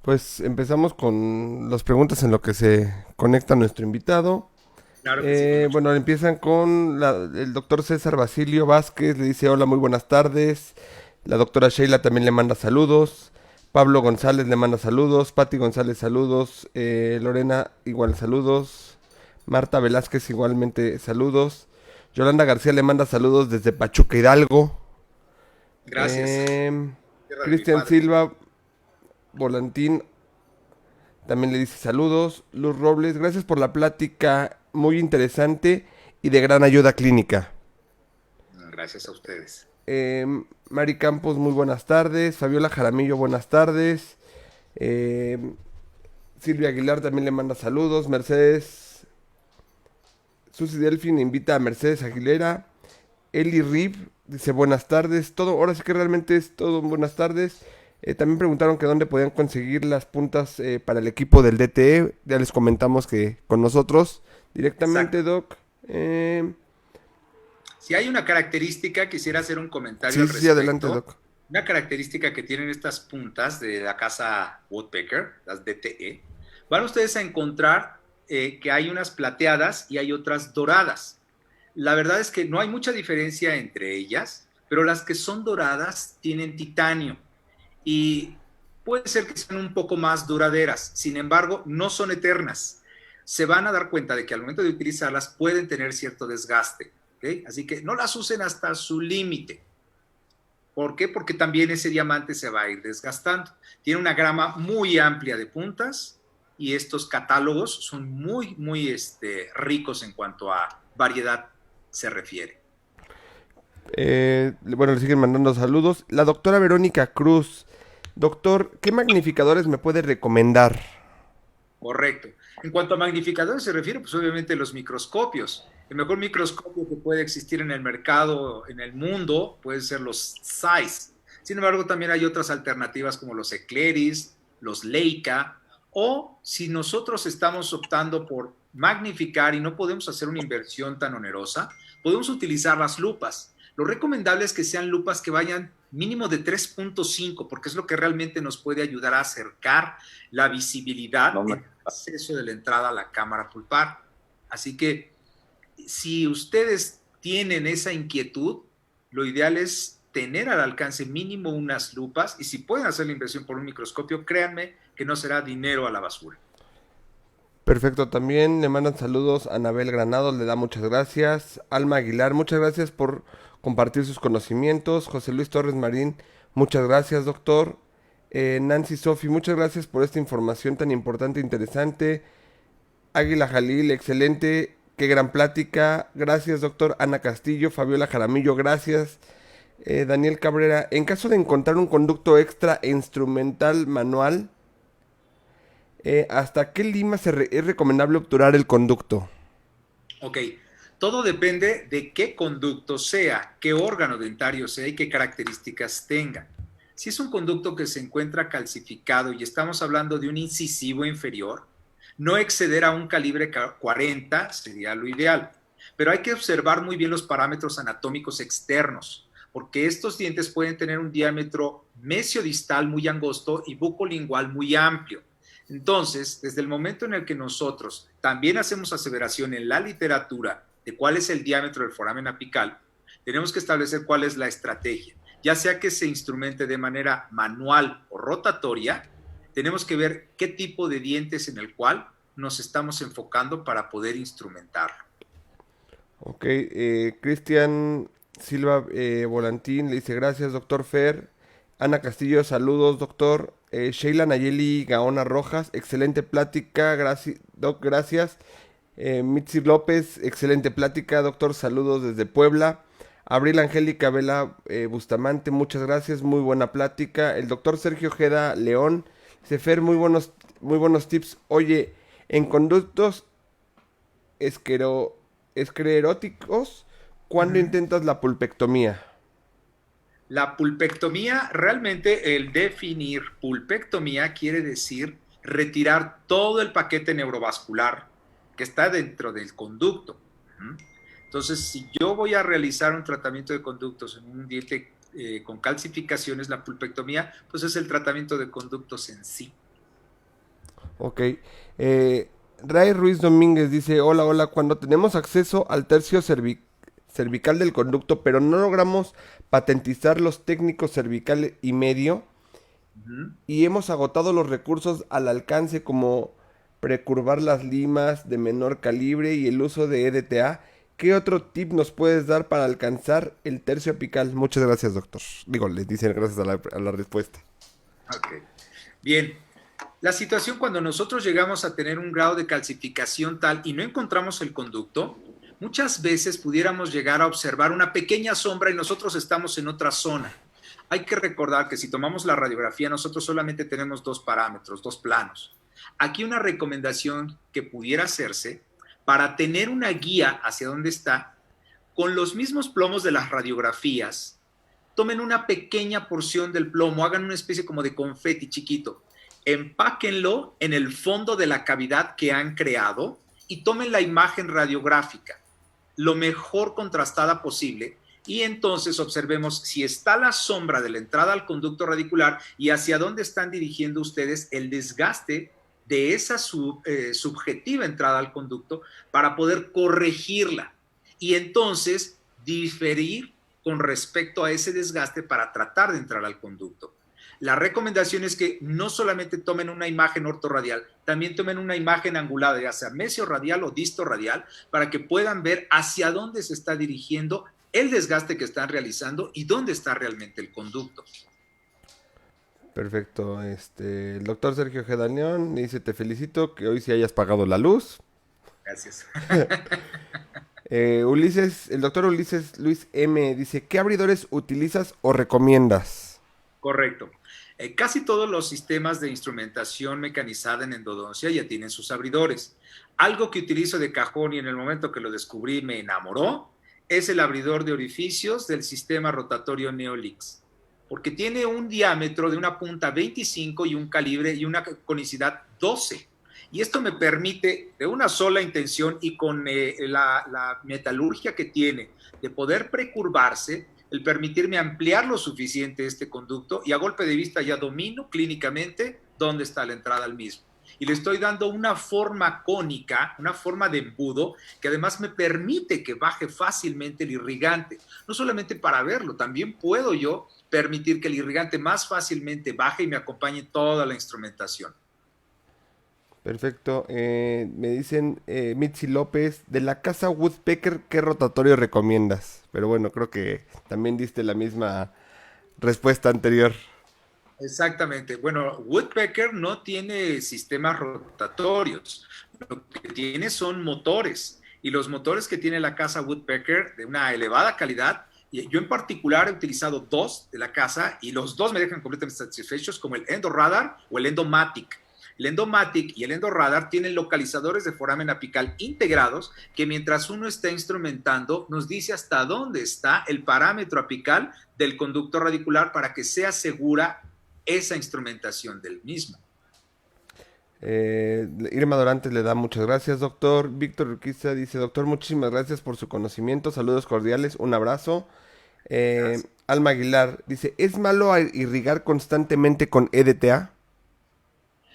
Pues empezamos con las preguntas en lo que se conecta nuestro invitado. Claro que sí, con mucho. Bueno, empiezan con el doctor César Basilio Vázquez, le dice hola, muy buenas tardes. La doctora Sheila también le manda saludos. Pablo González le manda saludos. Patti González saludos. Lorena igual saludos. Marta Velázquez igualmente saludos. Yolanda García le manda saludos desde Pachuca Hidalgo. Gracias. Tierra de mi Cristian padre. Silva Volantín también le dice saludos. Luz Robles, gracias por la plática muy interesante y de gran ayuda clínica. Gracias a ustedes. Mari Campos, muy buenas tardes. Fabiola Jaramillo, buenas tardes. Eh, Silvia Aguilar también le manda saludos. Mercedes, Susi Delfin invita a Mercedes Aguilera. Eli Rib dice buenas tardes. Todo, ahora sí que realmente es todo buenas tardes. También preguntaron que dónde podían conseguir las puntas para el equipo del DTE. Ya les comentamos que con nosotros directamente, Exacto. Doc. Si hay una característica, quisiera hacer un comentario Sí, al sí, sí, adelante, respecto. Doc. Una característica que tienen estas puntas de la casa Woodpecker, las DTE, van ustedes a encontrar que hay unas plateadas y hay otras doradas. La verdad es que no hay mucha diferencia entre ellas, pero las que son doradas tienen titanio y puede ser que sean un poco más duraderas. Sin embargo, no son eternas. Se van a dar cuenta de que al momento de utilizarlas pueden tener cierto desgaste. ¿Okay? Así que no las usen hasta su límite. ¿Por qué? Porque también ese diamante se va a ir desgastando. Tiene una gama muy amplia de puntas y estos catálogos son muy ricos en cuanto a variedad se refiere. Bueno, le siguen mandando saludos. La doctora Verónica Cruz. Doctor, ¿qué magnificadores me puede recomendar? Correcto. En cuanto a magnificadores se refiere, pues obviamente los microscopios. El mejor microscopio que puede existir en el mercado, en el mundo, puede ser los Zeiss. Sin embargo, también hay otras alternativas como los Ecleris, los Leica, o si nosotros estamos optando por magnificar y no podemos hacer una inversión tan onerosa, podemos utilizar las lupas. Lo recomendable es que sean lupas que vayan mínimo de 3.5, porque es lo que realmente nos puede ayudar a acercar la visibilidad en el acceso de la entrada a la cámara pulpar. Así que si ustedes tienen esa inquietud, lo ideal es tener al alcance mínimo unas lupas y si pueden hacer la inversión por un microscopio, créanme que no será dinero a la basura. Perfecto, también le mandan saludos a Anabel Granados, le da muchas gracias. Alma Aguilar, muchas gracias por compartir sus conocimientos. José Luis Torres Marín, muchas gracias, doctor. Nancy Sofi, muchas gracias por esta información tan importante e interesante. Águila Jalil, excelente, qué gran plática. Gracias, doctor. Ana Castillo, Fabiola Jaramillo, gracias. Daniel Cabrera, en caso de encontrar un conducto extra instrumental manual, ¿hasta qué lima es recomendable obturar el conducto? Ok, todo depende de qué conducto sea, qué órgano dentario sea y qué características tenga. Si es un conducto que se encuentra calcificado y estamos hablando de un incisivo inferior, no exceder a un calibre 40 sería lo ideal. Pero hay que observar muy bien los parámetros anatómicos externos, porque estos dientes pueden tener un diámetro mesiodistal muy angosto y bucolingual muy amplio. Entonces, desde el momento en el que nosotros también hacemos aseveración en la literatura de cuál es el diámetro del foramen apical, tenemos que establecer cuál es la estrategia. Ya sea que se instrumente de manera manual o rotatoria, tenemos que ver qué tipo de dientes en el cual nos estamos enfocando para poder instrumentarlo. Ok, Cristian Silva Volantín le dice gracias, doctor Fer. Ana Castillo, saludos, doctor. Sheila Nayeli Gaona Rojas, excelente plática, doc, gracias. Mitzi López, excelente plática, doctor, saludos desde Puebla. Abril Angélica Vela Bustamante, muchas gracias, muy buena plática. El doctor Sergio Ojeda León, dice Fer, muy buenos tips. Oye, en conductos escleróticos, ¿cuándo intentas la pulpectomía? La pulpectomía, realmente el definir pulpectomía quiere decir retirar todo el paquete neurovascular que está dentro del conducto. Entonces, si yo voy a realizar un tratamiento de conductos en un diente con calcificaciones, la pulpectomía, pues es el tratamiento de conductos en sí. Ok. Ray Ruiz Domínguez dice, hola, cuando tenemos acceso al tercio cervical del conducto, pero no logramos patentizar los técnicos cervical y medio, y hemos agotado los recursos al alcance como precurvar las limas de menor calibre y el uso de EDTA, ¿qué otro tip nos puedes dar para alcanzar el tercio apical? Muchas gracias, doctor. Digo, les dicen gracias a la respuesta. Ok. Bien. La situación cuando nosotros llegamos a tener un grado de calcificación tal y no encontramos el conducto, muchas veces pudiéramos llegar a observar una pequeña sombra y nosotros estamos en otra zona. Hay que recordar que si tomamos la radiografía, nosotros solamente tenemos dos parámetros, dos planos. Aquí una recomendación que pudiera hacerse para tener una guía hacia dónde está, con los mismos plomos de las radiografías, tomen una pequeña porción del plomo, hagan una especie como de confeti chiquito, empáquenlo en el fondo de la cavidad que han creado y tomen la imagen radiográfica lo mejor contrastada posible y entonces observemos si está la sombra de la entrada al conducto radicular y hacia dónde están dirigiendo ustedes el desgaste de esa subjetiva entrada al conducto para poder corregirla y entonces diferir con respecto a ese desgaste para tratar de entrar al conducto. La recomendación es que no solamente tomen una imagen ortorradial, también tomen una imagen angulada, ya sea mesiorradial o distorradial, para que puedan ver hacia dónde se está dirigiendo el desgaste que están realizando y dónde está realmente el conducto. Perfecto. El doctor Sergio G. León dice, te felicito que hoy sí hayas pagado la luz. Gracias. El doctor Ulises Luis M. dice, ¿qué abridores utilizas o recomiendas? Correcto. Casi todos los sistemas de instrumentación mecanizada en endodoncia ya tienen sus abridores. Algo que utilizo de cajón y en el momento que lo descubrí me enamoró es el abridor de orificios del sistema rotatorio Neolix, porque tiene un diámetro de una punta 25 y un calibre y una conicidad 12. Y esto me permite, de una sola intención y con la metalurgia que tiene de poder precurvarse, el permitirme ampliar lo suficiente este conducto y a golpe de vista ya domino clínicamente dónde está la entrada al mismo. Y le estoy dando una forma cónica, una forma de embudo, que además me permite que baje fácilmente el irrigante. No solamente para verlo, también puedo yo permitir que el irrigante más fácilmente baje y me acompañe toda la instrumentación. Perfecto. Me dicen Mitzi López, de la casa Woodpecker, ¿qué rotatorio recomiendas? Pero bueno, creo que también diste la misma respuesta anterior. Exactamente. Bueno, Woodpecker no tiene sistemas rotatorios. Lo que tiene son motores. Y los motores que tiene la casa Woodpecker de una elevada calidad. Y yo en particular he utilizado dos de la casa y los dos me dejan completamente satisfechos, como el EndoRadar o el Endomatic. El Endomatic y el EndoRadar tienen localizadores de foramen apical integrados que mientras uno está instrumentando nos dice hasta dónde está el parámetro apical del conducto radicular para que sea segura esa instrumentación del mismo. Irma Dorantes le da muchas gracias, doctor. Víctor Urquiza dice, doctor, muchísimas gracias por su conocimiento. Saludos cordiales, un abrazo. Alma Aguilar dice, ¿es malo irrigar constantemente con EDTA?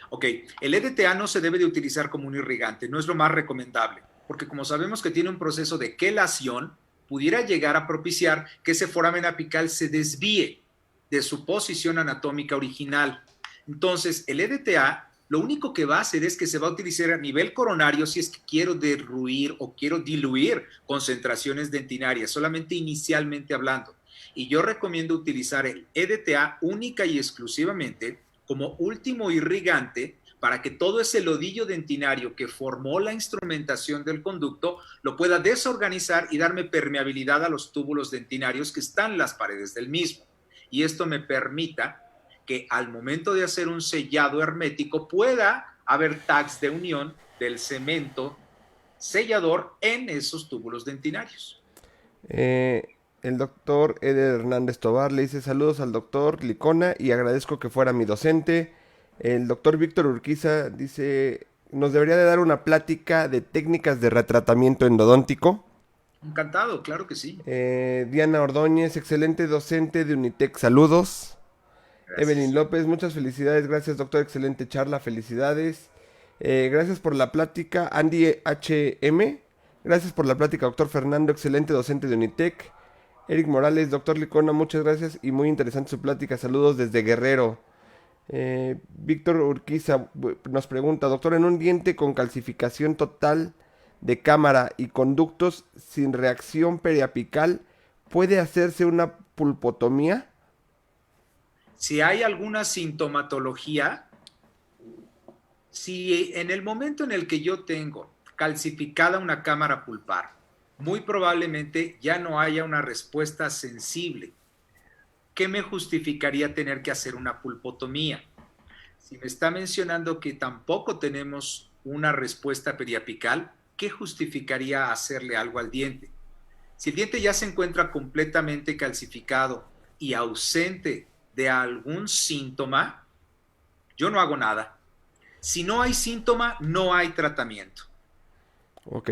Ok, el EDTA no se debe de utilizar como un irrigante, no es lo más recomendable, porque como sabemos que tiene un proceso de quelación, pudiera llegar a propiciar que ese foramen apical se desvíe de su posición anatómica original. Entonces, el EDTA lo único que va a hacer es que se va a utilizar a nivel coronario si es que quiero derruir o quiero diluir concentraciones dentinarias, solamente inicialmente hablando. Y yo recomiendo utilizar el EDTA única y exclusivamente como último irrigante para que todo ese lodillo dentinario que formó la instrumentación del conducto lo pueda desorganizar y darme permeabilidad a los túbulos dentinarios que están en las paredes del mismo. Y esto me permita que al momento de hacer un sellado hermético pueda haber tags de unión del cemento sellador en esos túbulos dentinarios. El doctor Eder Hernández Tobar le dice saludos al doctor Licona y agradezco que fuera mi docente. El doctor Víctor Urquiza dice, nos debería de dar una plática de técnicas de retratamiento endodóntico. Encantado, claro que sí. Diana Ordóñez, excelente docente de Unitec, saludos. Evelyn Gracias. López, muchas felicidades, gracias doctor, excelente charla, felicidades. Gracias por la plática, Andy HM, gracias por la plática, doctor Fernando, excelente docente de Unitec. Eric Morales, doctor Licona, muchas gracias y muy interesante su plática, saludos desde Guerrero. Víctor Urquiza nos pregunta, doctor, en un diente con calcificación total de cámara y conductos sin reacción periapical, ¿puede hacerse una pulpotomía? Si hay alguna sintomatología, si en el momento en el que yo tengo calcificada una cámara pulpar, muy probablemente ya no haya una respuesta sensible. ¿Qué me justificaría tener que hacer una pulpotomía? Si me está mencionando que tampoco tenemos una respuesta periapical, ¿qué justificaría hacerle algo al diente? Si el diente ya se encuentra completamente calcificado y ausente de algún síntoma, yo no hago nada. Si no hay síntoma, no hay tratamiento. Ok.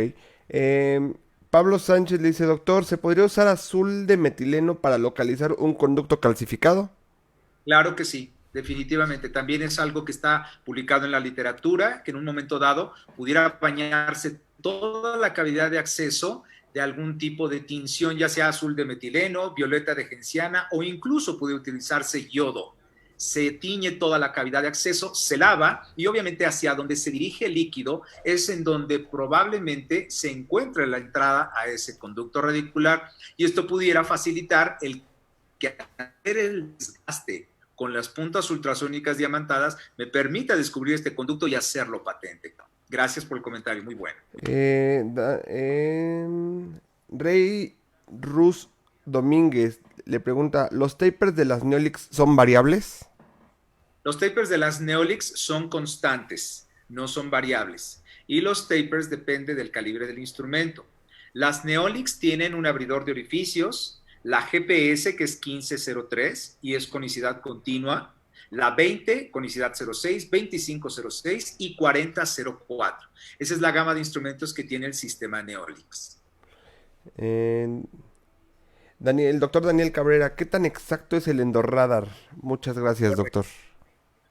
Pablo Sánchez le dice, doctor, ¿se podría usar azul de metileno para localizar un conducto calcificado? Claro que sí, definitivamente. También es algo que está publicado en la literatura, que en un momento dado pudiera bañarse toda la cavidad de acceso de algún tipo de tinción, ya sea azul de metileno, violeta de genciana o incluso puede utilizarse yodo. Se tiñe toda la cavidad de acceso, se lava y obviamente hacia donde se dirige el líquido es en donde probablemente se encuentre la entrada a ese conducto radicular y esto pudiera facilitar el que hacer el desgaste con las puntas ultrasónicas diamantadas me permita descubrir este conducto y hacerlo patente. Gracias por el comentario, muy bueno. Rey Rus Domínguez le pregunta, ¿los tapers de las Neolix son variables? Los tapers de las Neolix son constantes, no son variables. Y los tapers dependen del calibre del instrumento. Las Neolix tienen un abridor de orificios, la GPS que es 1503 y es conicidad continua, la 20, conicidad 06, 2506 y 4004. Esa es la gama de instrumentos que tiene el sistema Neolix. Eh, el doctor Daniel Cabrera, ¿qué tan exacto es el endorradar? Muchas gracias, doctor.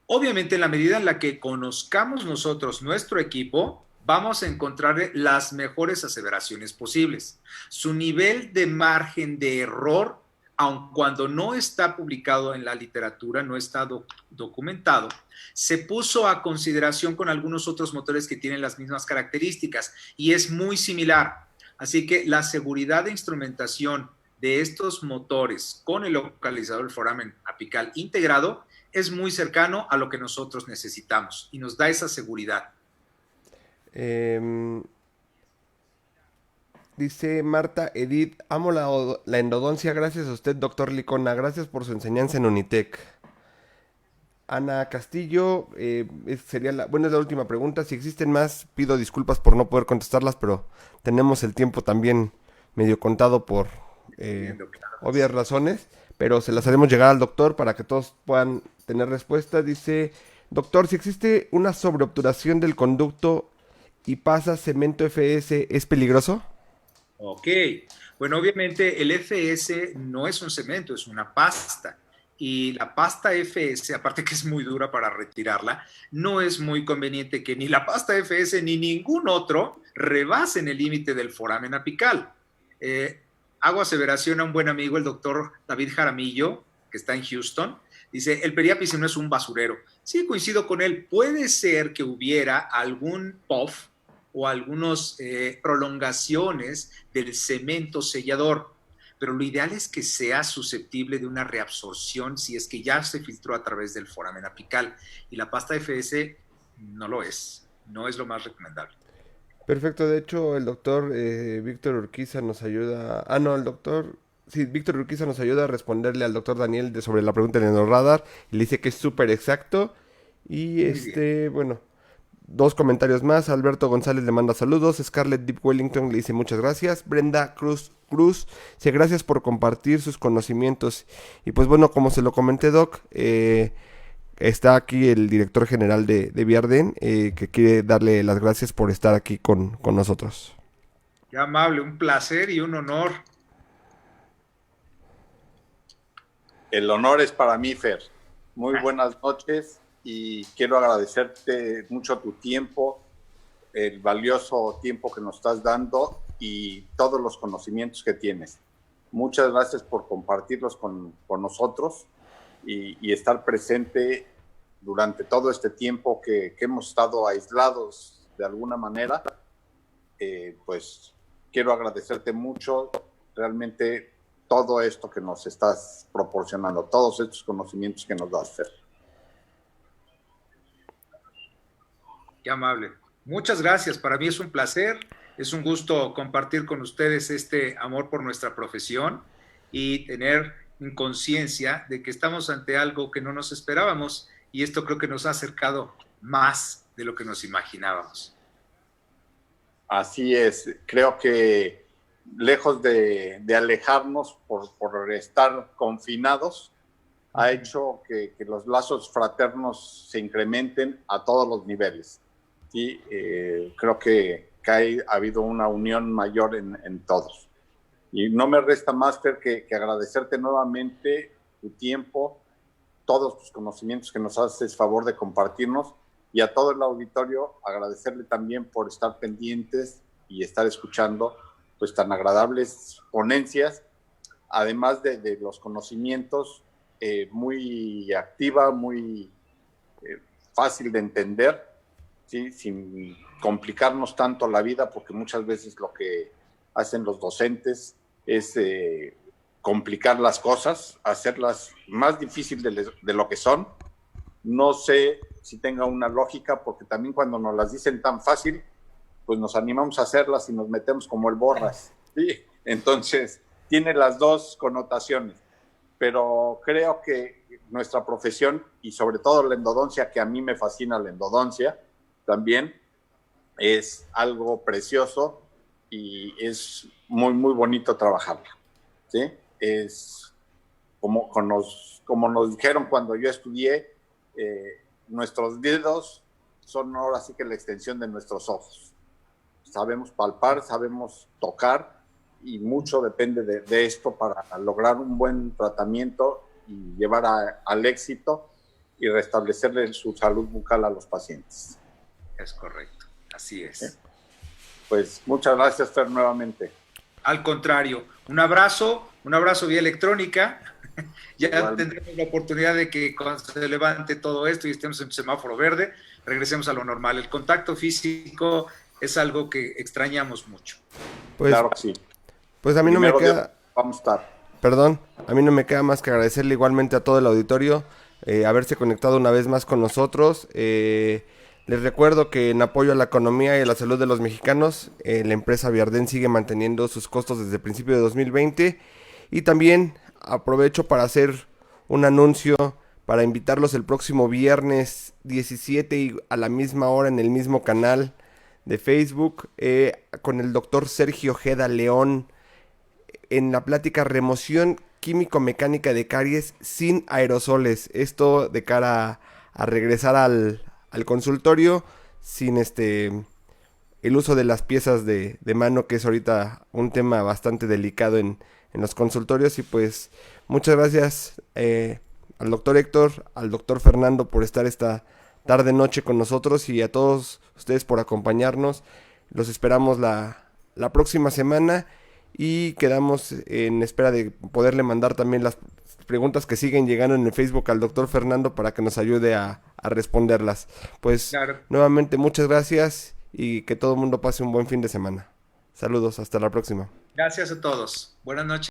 Obviamente, en la medida en la que conozcamos nosotros nuestro equipo, vamos a encontrar las mejores aseveraciones posibles. Su nivel de margen de error, aun cuando no está publicado en la literatura, no está documentado, se puso a consideración con algunos otros motores que tienen las mismas características y es muy similar. Así que la seguridad de instrumentación de estos motores con el localizador foramen apical integrado es muy cercano a lo que nosotros necesitamos y nos da esa seguridad. Eh, Dice Marta Edith, amo la endodoncia, gracias a usted, doctor Licona, gracias por su enseñanza en Unitec. Ana Castillo, sería bueno, es la última pregunta. Si existen más, pido disculpas por no poder contestarlas, pero tenemos el tiempo también medio contado por obvias razones, pero se las haremos llegar al doctor para que todos puedan tener respuesta. Dice, doctor, si existe una sobreobturación del conducto y pasa cemento FS, ¿es peligroso? Ok, bueno, obviamente el FS no es un cemento, es una pasta y la pasta FS, aparte que es muy dura para retirarla, no es muy conveniente que ni la pasta FS ni ningún otro rebasen el límite del foramen apical. Hago aseveración a un buen amigo, el doctor David Jaramillo, que está en Houston. Dice, el periápice no es un basurero. Sí, coincido con él. Puede ser que hubiera algún puff o algunas prolongaciones del cemento sellador, pero lo ideal es que sea susceptible de una reabsorción si es que ya se filtró a través del foramen apical. Y la pasta FS no lo es, no es lo más recomendable. Perfecto, de hecho el doctor Víctor Urquiza nos ayuda... Ah, no, el doctor... Sí, Víctor Urquiza nos ayuda a responderle al doctor Daniel sobre la pregunta del endoradar y le dice que es súper exacto. Y Muy bien. bueno, dos comentarios más. Alberto González le manda saludos. Scarlett Deep Wellington le dice muchas gracias. Brenda Cruz dice gracias por compartir sus conocimientos. Y pues bueno, como se lo comenté, Doc, está aquí el director general de Viarden, que quiere darle las gracias por estar aquí con nosotros. Qué amable, un placer y un honor. El honor es para mí, Fer. Muy buenas noches y quiero agradecerte mucho tu tiempo, el valioso tiempo que nos estás dando y todos los conocimientos que tienes. Muchas gracias por compartirlos con nosotros y estar presente durante todo este tiempo que hemos estado aislados de alguna manera. Pues quiero agradecerte mucho, realmente todo esto que nos estás proporcionando, todos estos conocimientos que nos das, Fer. Qué amable. Muchas gracias. Para mí es un placer, es un gusto compartir con ustedes este amor por nuestra profesión y tener conciencia de que estamos ante algo que no nos esperábamos y esto creo que nos ha acercado más de lo que nos imaginábamos. Así es. Creo que lejos de alejarnos por estar confinados, ha hecho que los lazos fraternos se incrementen a todos los niveles. ¿Sí? Creo que ha habido una unión mayor en todos. Y no me resta más, Fer, que agradecerte nuevamente tu tiempo, todos tus conocimientos que nos haces favor de compartirnos, y a todo el auditorio agradecerle también por estar pendientes y estar escuchando pues tan agradables ponencias, además de los conocimientos, muy activa, muy fácil de entender, ¿sí? Sin complicarnos tanto la vida, porque muchas veces lo que hacen los docentes es complicar las cosas, hacerlas más difíciles de lo que son. No sé si tenga una lógica, porque también cuando nos las dicen tan fácil, pues nos animamos a hacerlas y nos metemos como el borras, ¿sí? Entonces, tiene las dos connotaciones, pero creo que nuestra profesión, y sobre todo la endodoncia, que a mí me fascina la endodoncia, también es algo precioso y es muy, muy bonito trabajarla, ¿sí? Es como nos dijeron cuando yo estudié, nuestros dedos son ahora sí que la extensión de nuestros ojos. Sabemos palpar, sabemos tocar y mucho depende de esto para lograr un buen tratamiento y llevar al éxito y restablecerle su salud bucal a los pacientes. Es correcto, así es. Pues muchas gracias, Fer, nuevamente. Al contrario, un abrazo vía electrónica. Ya igual tendremos la oportunidad de que cuando se levante todo esto y estemos en semáforo verde, regresemos a lo normal. El contacto físico es algo que extrañamos mucho. Pues, claro que sí. Pues a mí Primero no me queda... vamos a estar. Perdón, a mí no me queda más que agradecerle igualmente a todo el auditorio haberse conectado una vez más con nosotros. Les recuerdo que en apoyo a la economía y a la salud de los mexicanos, la empresa Viarden sigue manteniendo sus costos desde el principio de 2020. Y también aprovecho para hacer un anuncio para invitarlos el próximo viernes 17 y a la misma hora en el mismo canal de Facebook con el doctor Sergio Ojeda León en la plática Remoción Químico-Mecánica de Caries sin aerosoles. Esto de cara a regresar al consultorio sin el uso de las piezas de mano, que es ahorita un tema bastante delicado en los consultorios. Y pues muchas gracias al doctor Héctor, al doctor Fernando por estar esta tarde noche con nosotros y a todos ustedes por acompañarnos. Los esperamos la próxima semana y quedamos en espera de poderle mandar también las preguntas que siguen llegando en el Facebook al doctor Fernando para que nos ayude a responderlas. Pues Claro. nuevamente muchas gracias y que todo el mundo pase un buen fin de semana. Saludos, hasta la próxima. Gracias a todos. Buenas noches.